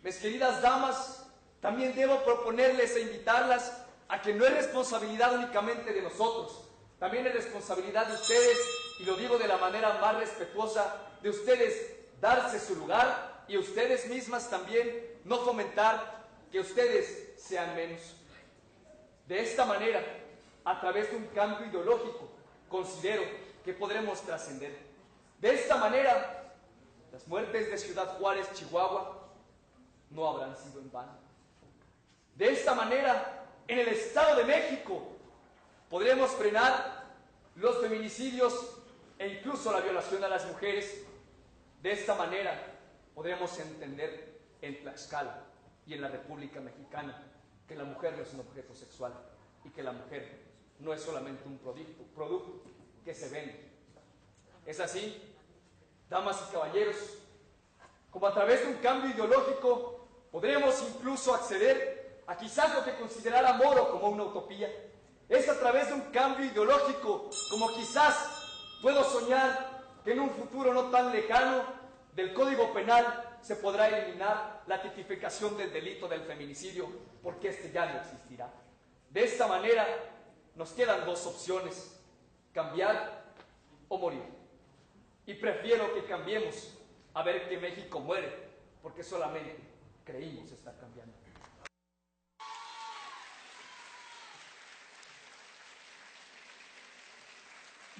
mis queridas damas, también debo proponerles e invitarlas a que no es responsabilidad únicamente de nosotros, también es responsabilidad de ustedes, y lo digo de la manera más respetuosa, de ustedes darse su lugar y ustedes mismas también no fomentar que ustedes sean menos. De esta manera, a través de un cambio ideológico, considero que podremos trascender. De esta manera, las muertes de Ciudad Juárez, Chihuahua, no habrán sido en vano. De esta manera, en el Estado de México, podremos frenar los feminicidios e incluso la violación a las mujeres. De esta manera, podremos entender en Tlaxcala y en la República Mexicana que la mujer no es un objeto sexual y que la mujer no es solamente un producto que se vende. Es así, damas y caballeros, como a través de un cambio ideológico podremos incluso acceder a quizás lo que considerara Moro como una utopía. Es a través de un cambio ideológico como quizás puedo soñar que en un futuro no tan lejano del Código Penal se podrá eliminar la tipificación del delito del feminicidio, porque este ya no existirá. De esta manera nos quedan dos opciones: cambiar o morir. Y prefiero que cambiemos a ver que México muere, porque solamente creímos estar cambiando.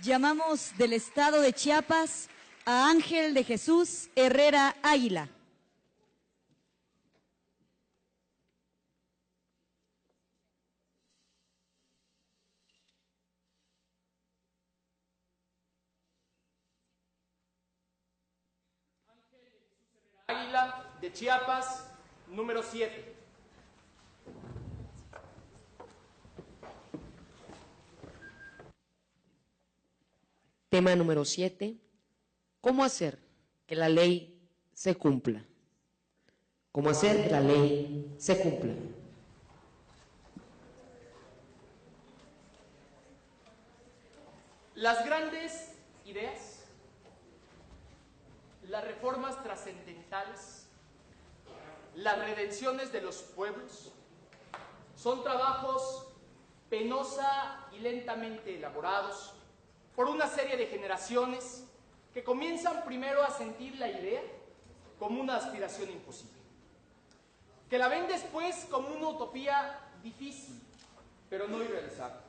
Llamamos del estado de Chiapas a Ángel de Jesús Herrera Águila. Águila de Chiapas, número 7. Tema número 7. ¿Cómo hacer que la ley se cumpla? ¿Cómo hacer que la ley se cumpla? Las grandes ideas, las reformas trascendentales, las redenciones de los pueblos, son trabajos penosa y lentamente elaborados por una serie de generaciones que comienzan primero a sentir la idea como una aspiración imposible, que la ven después como una utopía difícil, pero no irrealizable,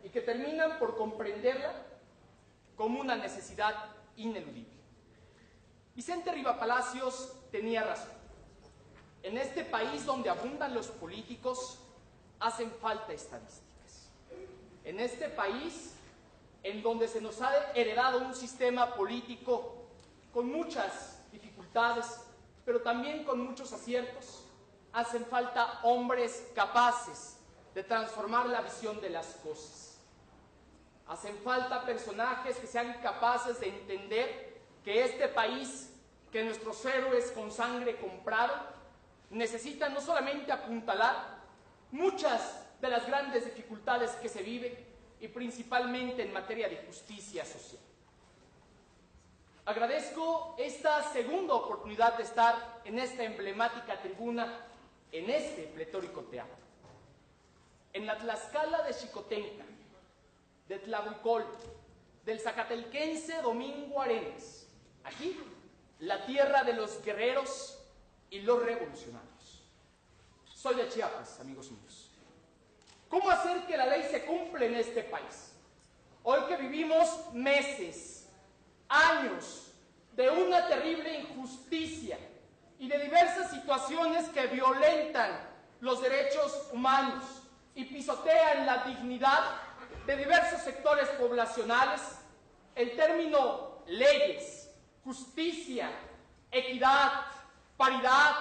y que terminan por comprenderla como una necesidad ineludible. Vicente Rivapalacios tenía razón. En este país donde abundan los políticos, hacen falta estadísticas. En este país en donde se nos ha heredado un sistema político con muchas dificultades, pero también con muchos aciertos. Hacen falta hombres capaces de transformar la visión de las cosas. Hacen falta personajes que sean capaces de entender que este país, que nuestros héroes con sangre compraron, necesitan no solamente apuntalar muchas de las grandes dificultades que se viven, y principalmente en materia de justicia social. Agradezco esta segunda oportunidad de estar en esta emblemática tribuna, en este pletórico teatro. En la Tlaxcala de Xicotenca, de Tlahuicol, del zacatelquense Domingo Arenas, aquí, la tierra de los guerreros y los revolucionarios. Soy de Chiapas, amigos míos. ¿Cómo hacer que la ley se cumpla en este país? Hoy que vivimos meses, años de una terrible injusticia y de diversas situaciones que violentan los derechos humanos y pisotean la dignidad de diversos sectores poblacionales, el término leyes, justicia, equidad, paridad,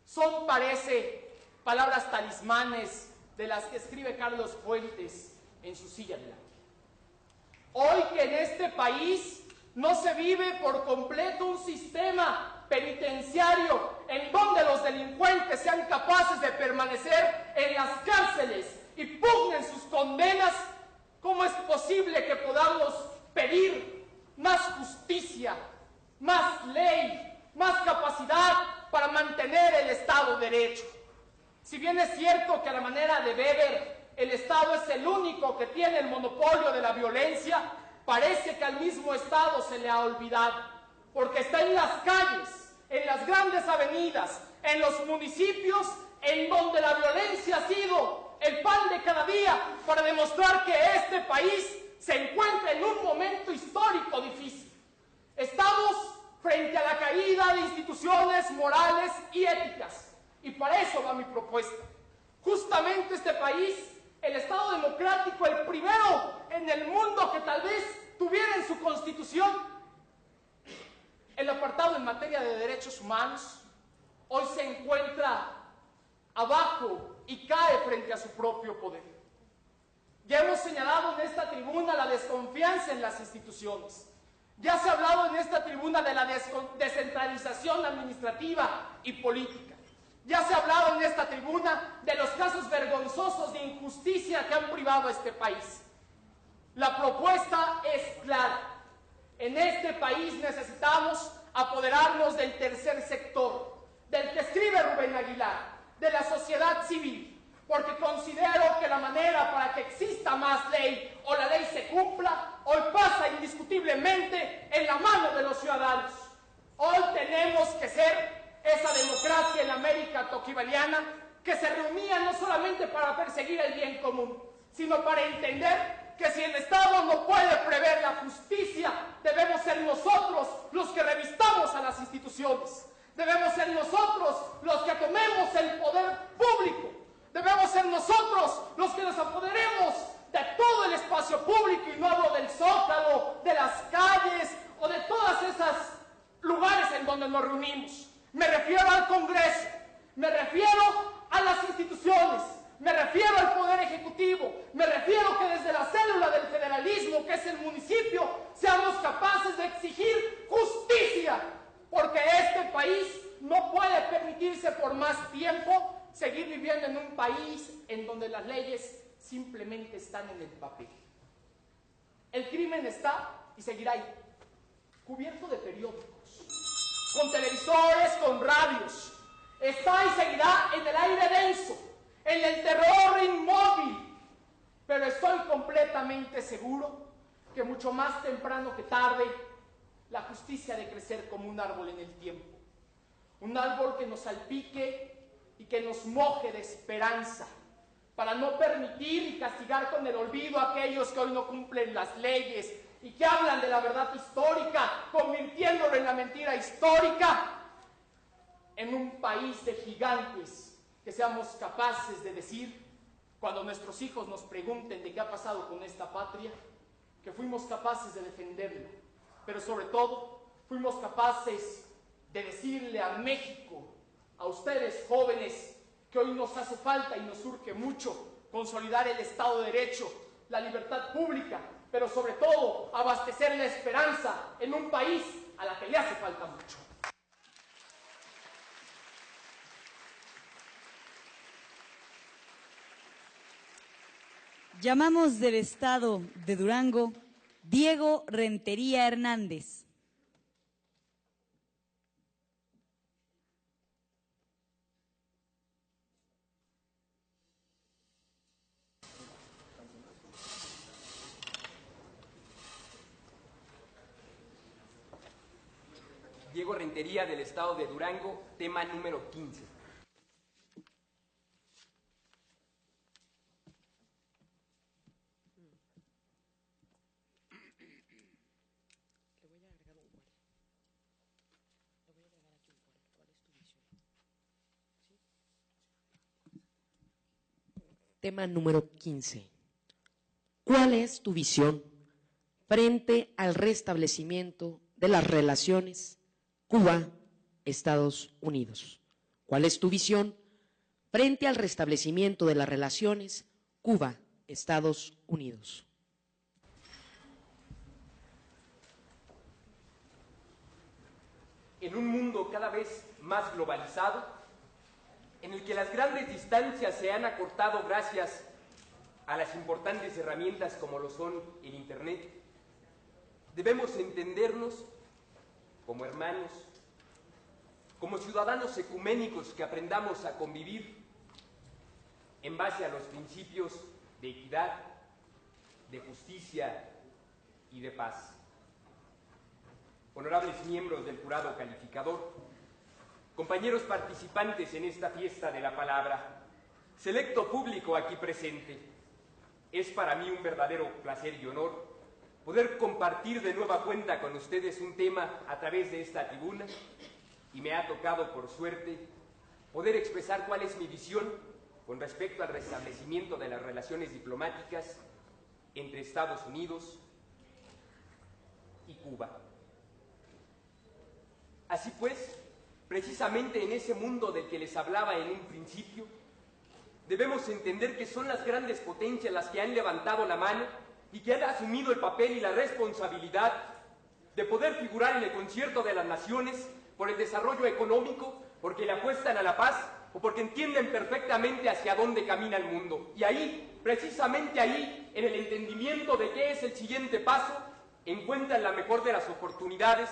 son, parece, palabras talismanes de las que escribe Carlos Fuentes en su silla blanca. Hoy que en este país no se vive por completo un sistema penitenciario en donde los delincuentes sean capaces de permanecer en las cárceles y pugnen sus condenas, ¿cómo es posible que podamos pedir más justicia, más ley, más capacidad para mantener el Estado de Derecho? Si bien es cierto que a la manera de Weber el Estado es el único que tiene el monopolio de la violencia, parece que al mismo Estado se le ha olvidado, porque está en las calles, en las grandes avenidas, en los municipios, en donde la violencia ha sido el pan de cada día para demostrar que este país se encuentra en un momento histórico difícil. Estamos frente a la caída de instituciones morales y éticas. Y para eso va mi propuesta. Justamente este país, el Estado democrático, el primero en el mundo que tal vez tuviera en su constitución el apartado en materia de derechos humanos, hoy se encuentra abajo y cae frente a su propio poder. Ya hemos señalado en esta tribuna la desconfianza en las instituciones. Ya se ha hablado en esta tribuna de la descentralización administrativa y política. Ya se ha hablado en esta tribuna de los casos vergonzosos de injusticia que han privado a este país. La propuesta es clara. En este país necesitamos apoderarnos del tercer sector, del que escribe Rubén Aguilar, de la sociedad civil, porque considero que la manera para que exista más ley o la ley se cumpla, hoy pasa indiscutiblemente en la mano de los ciudadanos. Hoy tenemos que ser esa democracia en América toquivaliana que se reunía no solamente para perseguir el bien común, sino para entender que si el Estado no puede prever la justicia, debemos ser nosotros los que revistamos a las instituciones. Debemos ser nosotros los que tomemos el poder público. Debemos ser nosotros los que nos apoderemos de todo el espacio público, y no hablo del Zócalo, de las calles o de todas esas lugares en donde nos reunimos. Me refiero al Congreso, me refiero a las instituciones, me refiero al Poder Ejecutivo, me refiero que desde la célula del federalismo, que es el municipio, seamos capaces de exigir justicia, porque este país no puede permitirse por más tiempo seguir viviendo en un país en donde las leyes simplemente están en el papel. El crimen está y seguirá ahí, cubierto de periódicos, con televisores, con radios. Está y seguirá en el aire denso, en el terror inmóvil. Pero estoy completamente seguro que mucho más temprano que tarde, la justicia ha de crecer como un árbol en el tiempo. Un árbol que nos salpique y que nos moje de esperanza, para no permitir y castigar con el olvido a aquellos que hoy no cumplen las leyes y que hablan de la verdad histórica, convirtiéndolo en la mentira histórica. En un país de gigantes, que seamos capaces de decir, cuando nuestros hijos nos pregunten de qué ha pasado con esta patria, que fuimos capaces de defenderla, pero sobre todo fuimos capaces de decirle a México, a ustedes jóvenes, que hoy nos hace falta y nos urge mucho consolidar el Estado de Derecho, la libertad pública, pero sobre todo abastecer la esperanza en un país a la que le hace falta mucho. Llamamos del Estado de Durango, Diego Rentería Hernández. Diego Rentería, del Estado de Durango, tema número 15. Tema número 15. ¿Cuál es tu visión frente al restablecimiento de las relaciones Cuba-Estados Unidos? ¿Cuál es tu visión frente al restablecimiento de las relaciones Cuba-Estados Unidos? En un mundo cada vez más globalizado, en el que las grandes distancias se han acortado gracias a las importantes herramientas como lo son el Internet, debemos entendernos como hermanos, como ciudadanos ecuménicos que aprendamos a convivir en base a los principios de equidad, de justicia y de paz. Honorables miembros del jurado calificador, compañeros participantes en esta fiesta de la palabra, selecto público aquí presente, es para mí un verdadero placer y honor poder compartir de nueva cuenta con ustedes un tema a través de esta tribuna, y me ha tocado, por suerte, poder expresar cuál es mi visión con respecto al restablecimiento de las relaciones diplomáticas entre Estados Unidos y Cuba. Así pues, precisamente en ese mundo del que les hablaba en un principio, debemos entender que son las grandes potencias las que han levantado la mano y que han asumido el papel y la responsabilidad de poder figurar en el concierto de las naciones por el desarrollo económico, porque le apuestan a la paz o porque entienden perfectamente hacia dónde camina el mundo. Y ahí, precisamente ahí, en el entendimiento de qué es el siguiente paso, encuentran la mejor de las oportunidades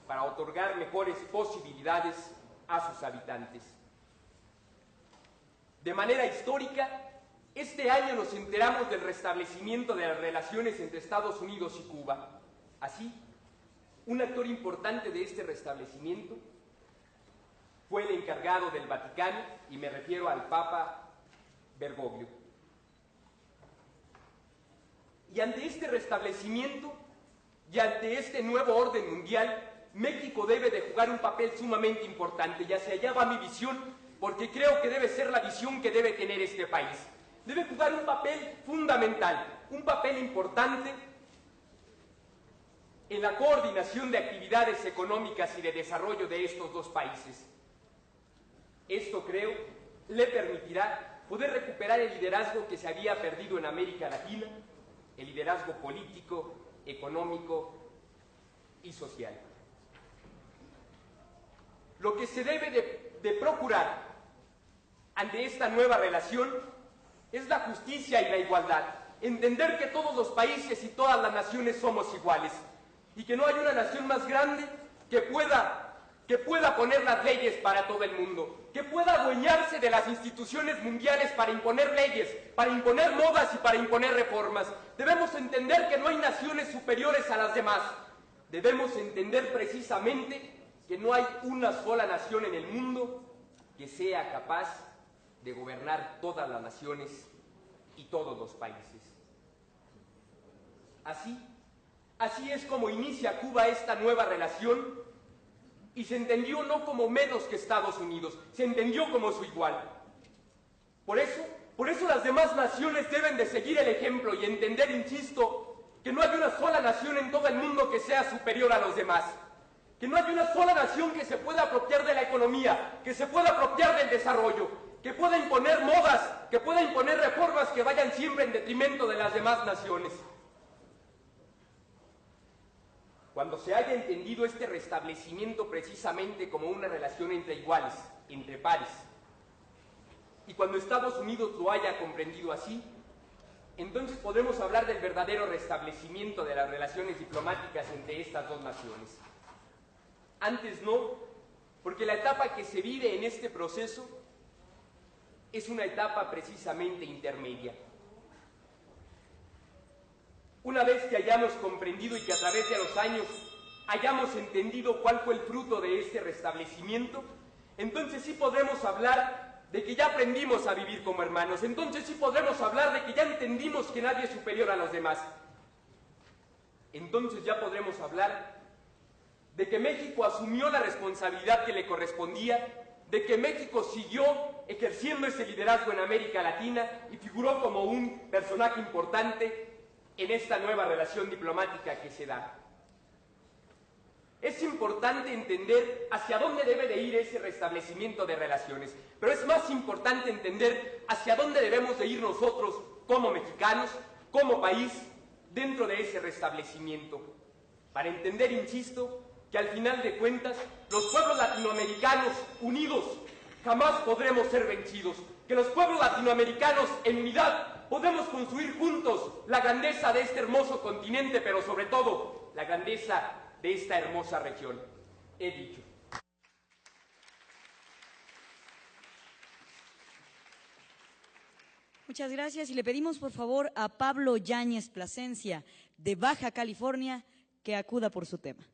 para otorgar mejores posibilidades a sus habitantes. De manera histórica, este año nos enteramos del restablecimiento de las relaciones entre Estados Unidos y Cuba. Así, un actor importante de este restablecimiento fue el encargado del Vaticano, y me refiero al Papa Bergoglio. Y ante este restablecimiento y ante este nuevo orden mundial, México debe de jugar un papel sumamente importante, y hacia allá va mi visión, porque creo que debe ser la visión que debe tener este país. Debe jugar un papel fundamental, un papel importante en la coordinación de actividades económicas y de desarrollo de estos dos países. Esto, creo, le permitirá poder recuperar el liderazgo que se había perdido en América Latina, el liderazgo político, económico y social. Lo que se debe de procurar ante esta nueva relación es la justicia y la igualdad. Entender que todos los países y todas las naciones somos iguales y que no hay una nación más grande que pueda poner las leyes para todo el mundo, que pueda adueñarse de las instituciones mundiales para imponer leyes, para imponer modas y para imponer reformas. Debemos entender que no hay naciones superiores a las demás. Debemos entender precisamente que no hay una sola nación en el mundo que sea capaz de gobernar todas las naciones y todos los países. Así es como inicia Cuba esta nueva relación, y se entendió no como menos que Estados Unidos, se entendió como su igual. Por eso las demás naciones deben de seguir el ejemplo y entender, insisto, que no hay una sola nación en todo el mundo que sea superior a los demás. que no hay una sola nación que se pueda apropiar de la economía, que se pueda apropiar del desarrollo, que pueda imponer modas, que pueda imponer reformas que vayan siempre en detrimento de las demás naciones. Cuando se haya entendido este restablecimiento precisamente como una relación entre iguales, entre pares, y cuando Estados Unidos lo haya comprendido así, entonces podremos hablar del verdadero restablecimiento de las relaciones diplomáticas entre estas dos naciones. Antes no, porque la etapa que se vive en este proceso es una etapa precisamente intermedia. Una vez que hayamos comprendido y que a través de los años hayamos entendido cuál fue el fruto de este restablecimiento, entonces sí podremos hablar de que ya aprendimos a vivir como hermanos, entonces sí podremos hablar de que ya entendimos que nadie es superior a los demás. Entonces ya podremos hablar de que México asumió la responsabilidad que le correspondía, de que México siguió ejerciendo ese liderazgo en América Latina y figuró como un personaje importante en esta nueva relación diplomática que se da. Es importante entender hacia dónde debe de ir ese restablecimiento de relaciones, pero es más importante entender hacia dónde debemos de ir nosotros como mexicanos, como país, dentro de ese restablecimiento. Para entender, insisto, que al final de cuentas, los pueblos latinoamericanos unidos jamás podremos ser vencidos, que los pueblos latinoamericanos en unidad podemos construir juntos la grandeza de este hermoso continente, pero sobre todo la grandeza de esta hermosa región. He dicho. Muchas gracias y le pedimos por favor a Pablo Yáñez Plasencia de Baja California que acuda por su tema.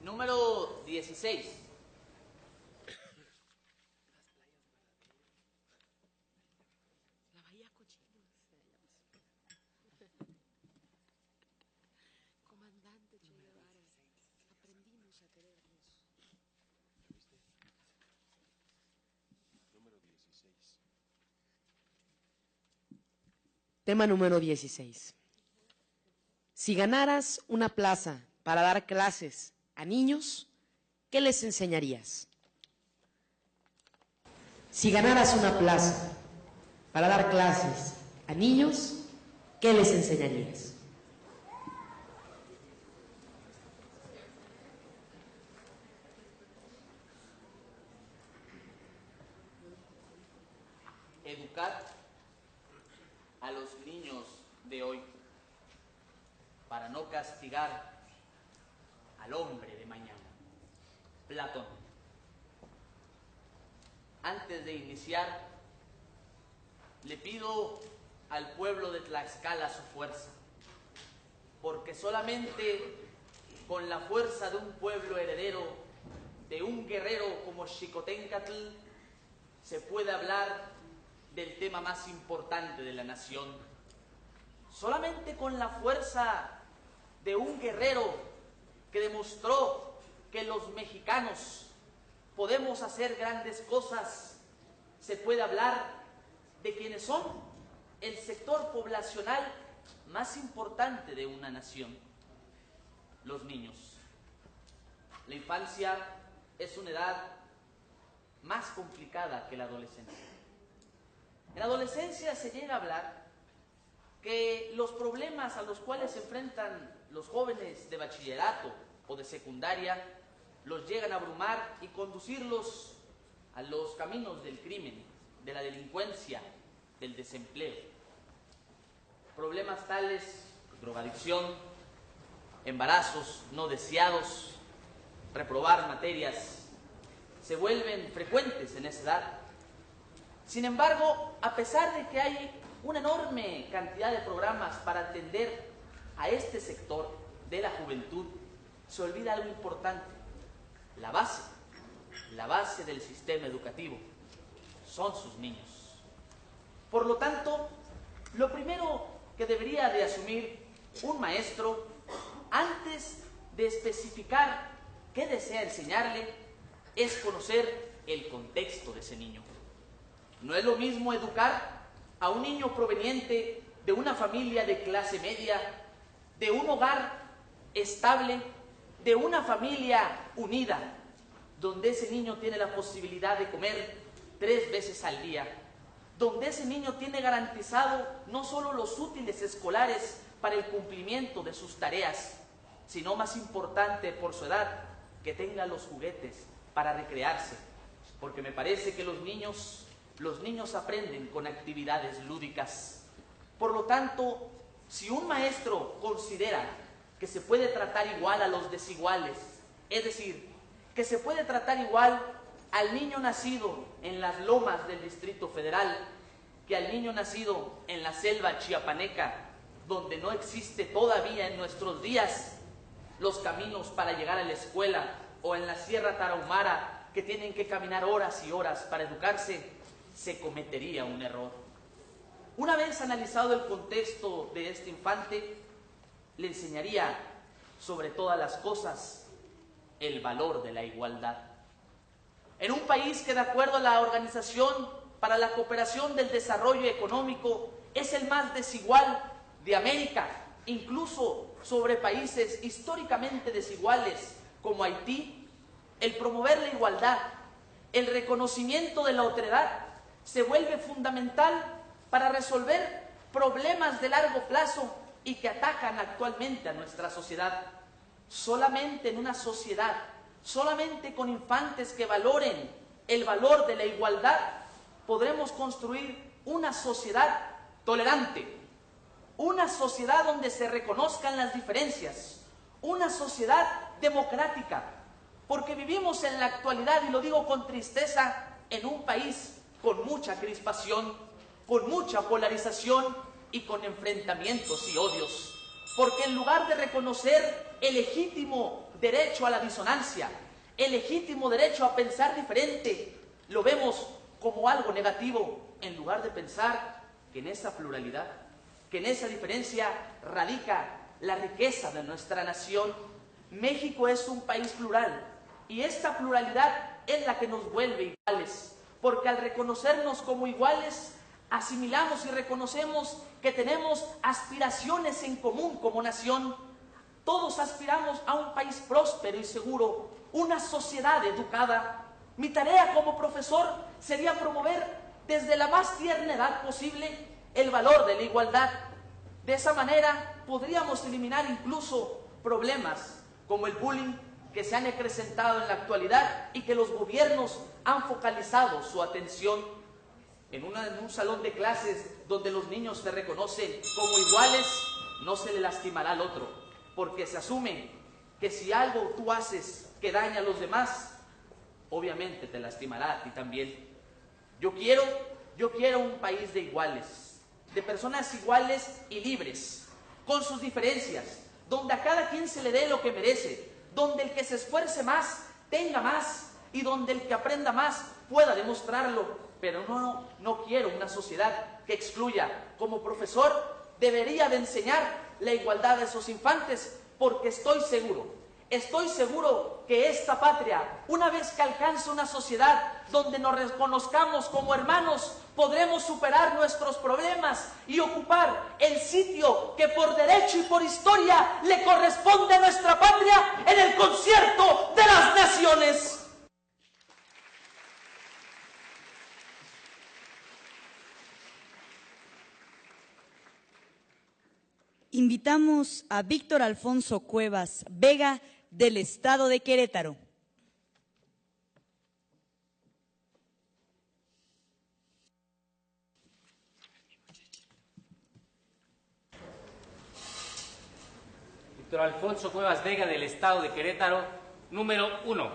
Número 16. La bahía Cochinos. Comandante Che Guevara, aprendimos a querernos. Número 16. Tema número 16. Si ganaras una plaza para dar clases a niños, ¿qué les enseñarías? Si ganaras una plaza para dar clases a niños, ¿qué les enseñarías? Educar a los niños de hoy para no castigar al hombre de mañana. Platón. Antes de iniciar, le pido al pueblo de Tlaxcala su fuerza, porque solamente con la fuerza de un pueblo heredero, de un guerrero como Xicoténcatl, se puede hablar del tema más importante de la nación. Solamente con la fuerza de un guerrero que demostró que los mexicanos podemos hacer grandes cosas, se puede hablar de quienes son el sector poblacional más importante de una nación, los niños. La infancia es una edad más complicada que la adolescencia. En la adolescencia se llega a hablar que los problemas a los cuales se enfrentan los jóvenes de bachillerato o de secundaria los llegan a abrumar y conducirlos a los caminos del crimen, de la delincuencia, del desempleo. Problemas tales, drogadicción, embarazos no deseados, reprobar materias, se vuelven frecuentes en esa edad. Sin embargo, a pesar de que hay una enorme cantidad de programas para atender a este sector de la juventud, se olvida algo importante. La base del sistema educativo son sus niños. Por lo tanto, lo primero que debería de asumir un maestro, antes de especificar ¿Qué desea enseñarle? Es conocer el contexto de ese niño. No es lo mismo educar a un niño proveniente de una familia de clase media, de un hogar estable, de una familia unida, donde ese niño tiene la posibilidad de comer 3 veces al día, donde ese niño tiene garantizado no solo los útiles escolares para el cumplimiento de sus tareas, sino más importante por su edad, que tenga los juguetes para recrearse, porque me parece que los niños aprenden con actividades lúdicas. Por lo tanto, si un maestro considera que se puede tratar igual a los desiguales, es decir, que se puede tratar igual al niño nacido en las lomas del Distrito Federal que al niño nacido en la selva chiapaneca, donde no existe todavía en nuestros días los caminos para llegar a la escuela, o en la Sierra Tarahumara, que tienen que caminar horas y horas para educarse, se cometería un error. Una vez analizado el contexto de este infante, le enseñaría, sobre todas las cosas, el valor de la igualdad. En un país que, de acuerdo a la Organización para la Cooperación del Desarrollo Económico, es el más desigual de América, incluso sobre países históricamente desiguales como Haití, el promover la igualdad, el reconocimiento de la otredad, se vuelve fundamental para resolver problemas de largo plazo y que atacan actualmente a nuestra sociedad. Solamente en una sociedad, solamente con infantes que valoren el valor de la igualdad, podremos construir una sociedad tolerante, una sociedad donde se reconozcan las diferencias, una sociedad democrática, porque vivimos en la actualidad, y lo digo con tristeza, en un país con mucha crispación, con mucha polarización y con enfrentamientos y odios, porque en lugar de reconocer el legítimo derecho a la disonancia, el legítimo derecho a pensar diferente, lo vemos como algo negativo, en lugar de pensar que en esa pluralidad, que en esa diferencia radica la riqueza de nuestra nación. México es un país plural, y esta pluralidad es la que nos vuelve iguales, porque al reconocernos como iguales, asimilamos y reconocemos que tenemos aspiraciones en común como nación. Todos aspiramos a un país próspero y seguro, una sociedad educada. Mi tarea como profesor sería promover desde la más tierna edad posible el valor de la igualdad. De esa manera podríamos eliminar incluso problemas como el bullying que se han acrecentado en la actualidad y que los gobiernos han focalizado su atención. En un salón de clases donde los niños se reconocen como iguales, no se le lastimará al otro, porque se asume que si algo tú haces que daña a los demás, obviamente te lastimará a ti también. Yo quiero un país de iguales, de personas iguales y libres, con sus diferencias, donde a cada quien se le dé lo que merece, donde el que se esfuerce más tenga más y donde el que aprenda más pueda demostrarlo. Pero no quiero una sociedad que excluya. Como profesor debería de enseñar la igualdad a esos infantes, porque estoy seguro que esta patria, una vez que alcance una sociedad donde nos reconozcamos como hermanos, podremos superar nuestros problemas y ocupar el sitio que por derecho y por historia le corresponde a nuestra patria en el concierto de las naciones. Invitamos a Víctor Alfonso Cuevas Vega, del Estado de Querétaro. Víctor Alfonso Cuevas Vega, del Estado de Querétaro, número 1.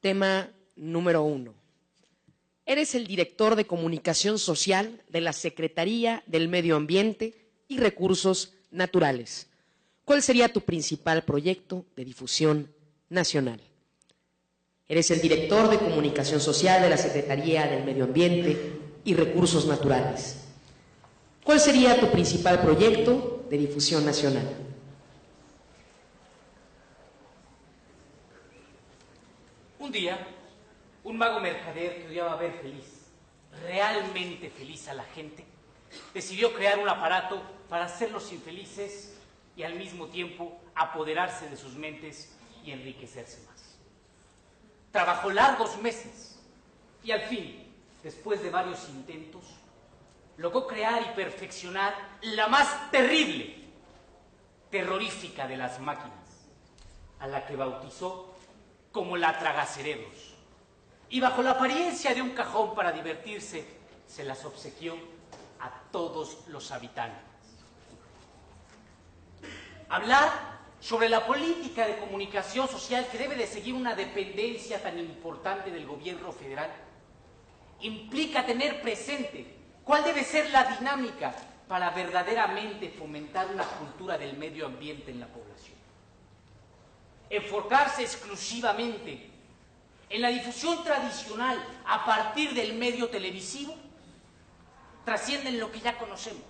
Tema número 1. Eres el director de Comunicación Social de la Secretaría del Medio Ambiente y Recursos Naturales. ¿Cuál sería tu principal proyecto de difusión nacional? Eres el director de Comunicación Social de la Secretaría del Medio Ambiente y Recursos Naturales. ¿Cuál sería tu principal proyecto de Difusión Nacional. Un día, un mago mercader que odiaba ver feliz, realmente feliz a la gente, decidió crear un aparato para hacerlos infelices y al mismo tiempo apoderarse de sus mentes y enriquecerse más. Trabajó largos meses y al fin, después de varios intentos, logró crear y perfeccionar la más terrible, terrorífica de las máquinas, a la que bautizó como la tragacerebros. Y bajo la apariencia de un cajón para divertirse, se las obsequió a todos los habitantes. Hablar sobre la política de comunicación social que debe de seguir una dependencia tan importante del gobierno federal implica tener presente cuál debe ser la dinámica para verdaderamente fomentar una cultura del medio ambiente en la población. Enfocarse exclusivamente en la difusión tradicional a partir del medio televisivo trascienden lo que ya conocemos.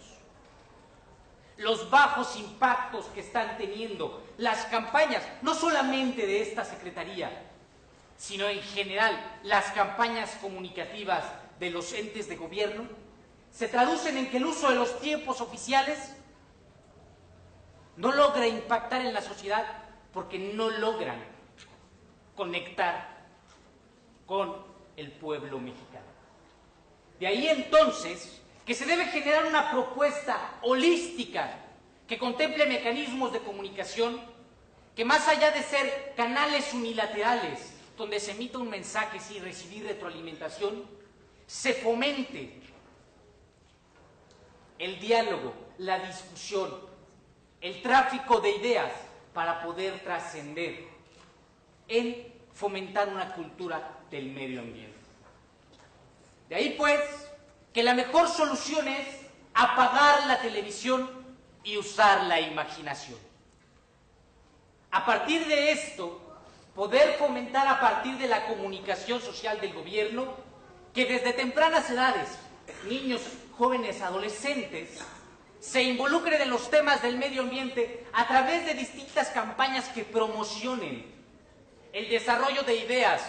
Los bajos impactos que están teniendo las campañas, no solamente de esta Secretaría, sino en general las campañas comunicativas de los entes de gobierno, se traducen en que el uso de los tiempos oficiales no logra impactar en la sociedad porque no logran conectar con el pueblo mexicano. De ahí entonces que se debe generar una propuesta holística que contemple mecanismos de comunicación que, más allá de ser canales unilaterales donde se emita un mensaje sin recibir retroalimentación, se fomente el diálogo, la discusión, el tráfico de ideas para poder trascender en fomentar una cultura del medio ambiente. De ahí pues que la mejor solución es apagar la televisión y usar la imaginación. A partir de esto, poder fomentar a partir de la comunicación social del gobierno que desde tempranas edades, niños, jóvenes, adolescentes, se involucren en los temas del medio ambiente a través de distintas campañas que promocionen el desarrollo de ideas,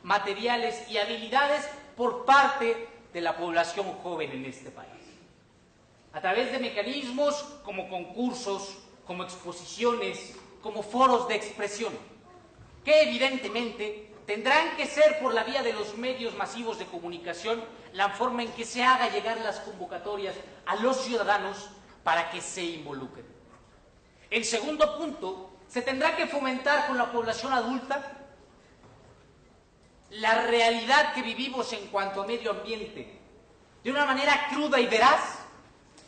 materiales y habilidades por parte de la población joven en este país. A través de mecanismos como concursos, como exposiciones, como foros de expresión, que evidentemente tendrán que ser por la vía de los medios masivos de comunicación la forma en que se haga llegar las convocatorias a los ciudadanos para que se involucren. En segundo punto, se tendrá que fomentar con la población adulta la realidad que vivimos en cuanto a medio ambiente de una manera cruda y veraz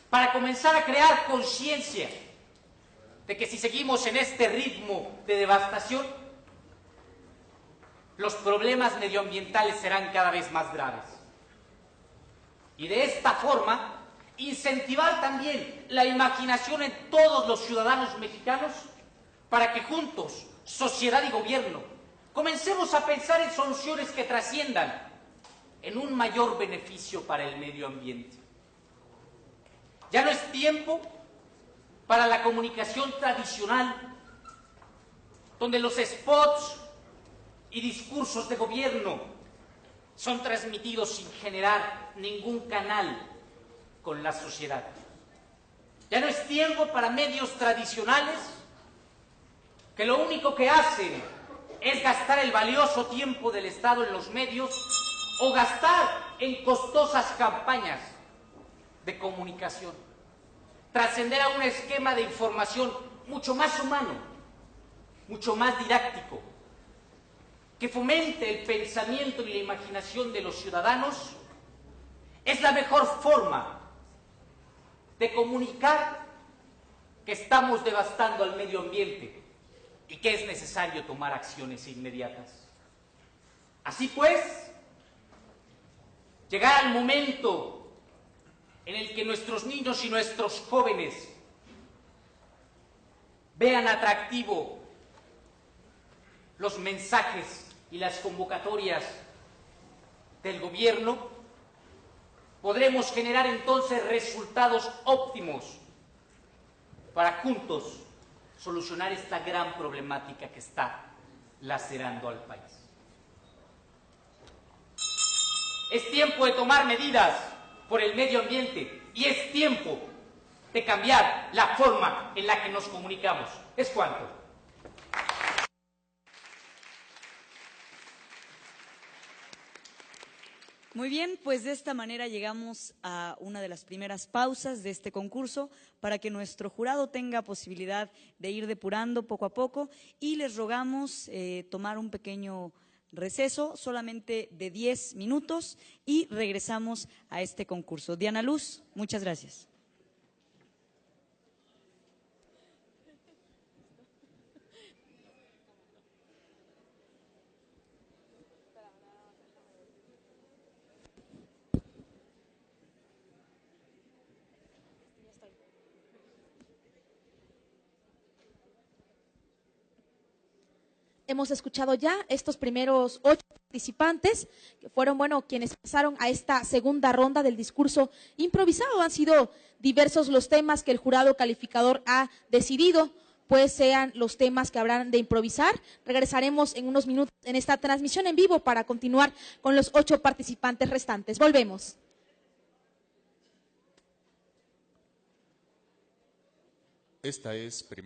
para comenzar a crear conciencia de que si seguimos en este ritmo de devastación, los problemas medioambientales serán cada vez más graves. Y de esta forma, incentivar también la imaginación en todos los ciudadanos mexicanos para que juntos, sociedad y gobierno, comencemos a pensar en soluciones que trasciendan en un mayor beneficio para el medio ambiente. Ya no es tiempo para la comunicación tradicional, donde los spots y discursos de gobierno son transmitidos sin generar ningún canal con la sociedad. Ya no es tiempo para medios tradicionales que lo único que hacen es gastar el valioso tiempo del Estado en los medios o gastar en costosas campañas de comunicación. Trascender a un esquema de información mucho más humano, mucho más didáctico, que fomente el pensamiento y la imaginación de los ciudadanos, es la mejor forma de comunicar que estamos devastando al medio ambiente y que es necesario tomar acciones inmediatas. Así pues, llegar al momento en el que nuestros niños y nuestros jóvenes vean atractivo los mensajes y las convocatorias del gobierno, podremos generar entonces resultados óptimos para juntos solucionar esta gran problemática que está lacerando al país. Es tiempo de tomar medidas por el medio ambiente y es tiempo de cambiar la forma en la que nos comunicamos. Es cuanto. Muy bien, pues de esta manera llegamos a una de las primeras pausas de este concurso para que nuestro jurado tenga posibilidad de ir depurando poco a poco y les rogamos tomar un pequeño receso solamente de 10 minutos y regresamos a este concurso. Diana Luz, muchas gracias. Hemos escuchado ya estos primeros 8 participantes, que fueron, quienes pasaron a esta segunda ronda del discurso improvisado. Han sido diversos los temas que el jurado calificador ha decidido, pues sean los temas que habrán de improvisar. Regresaremos en unos minutos en esta transmisión en vivo para continuar con los 8 participantes restantes. Volvemos. Esta es primera.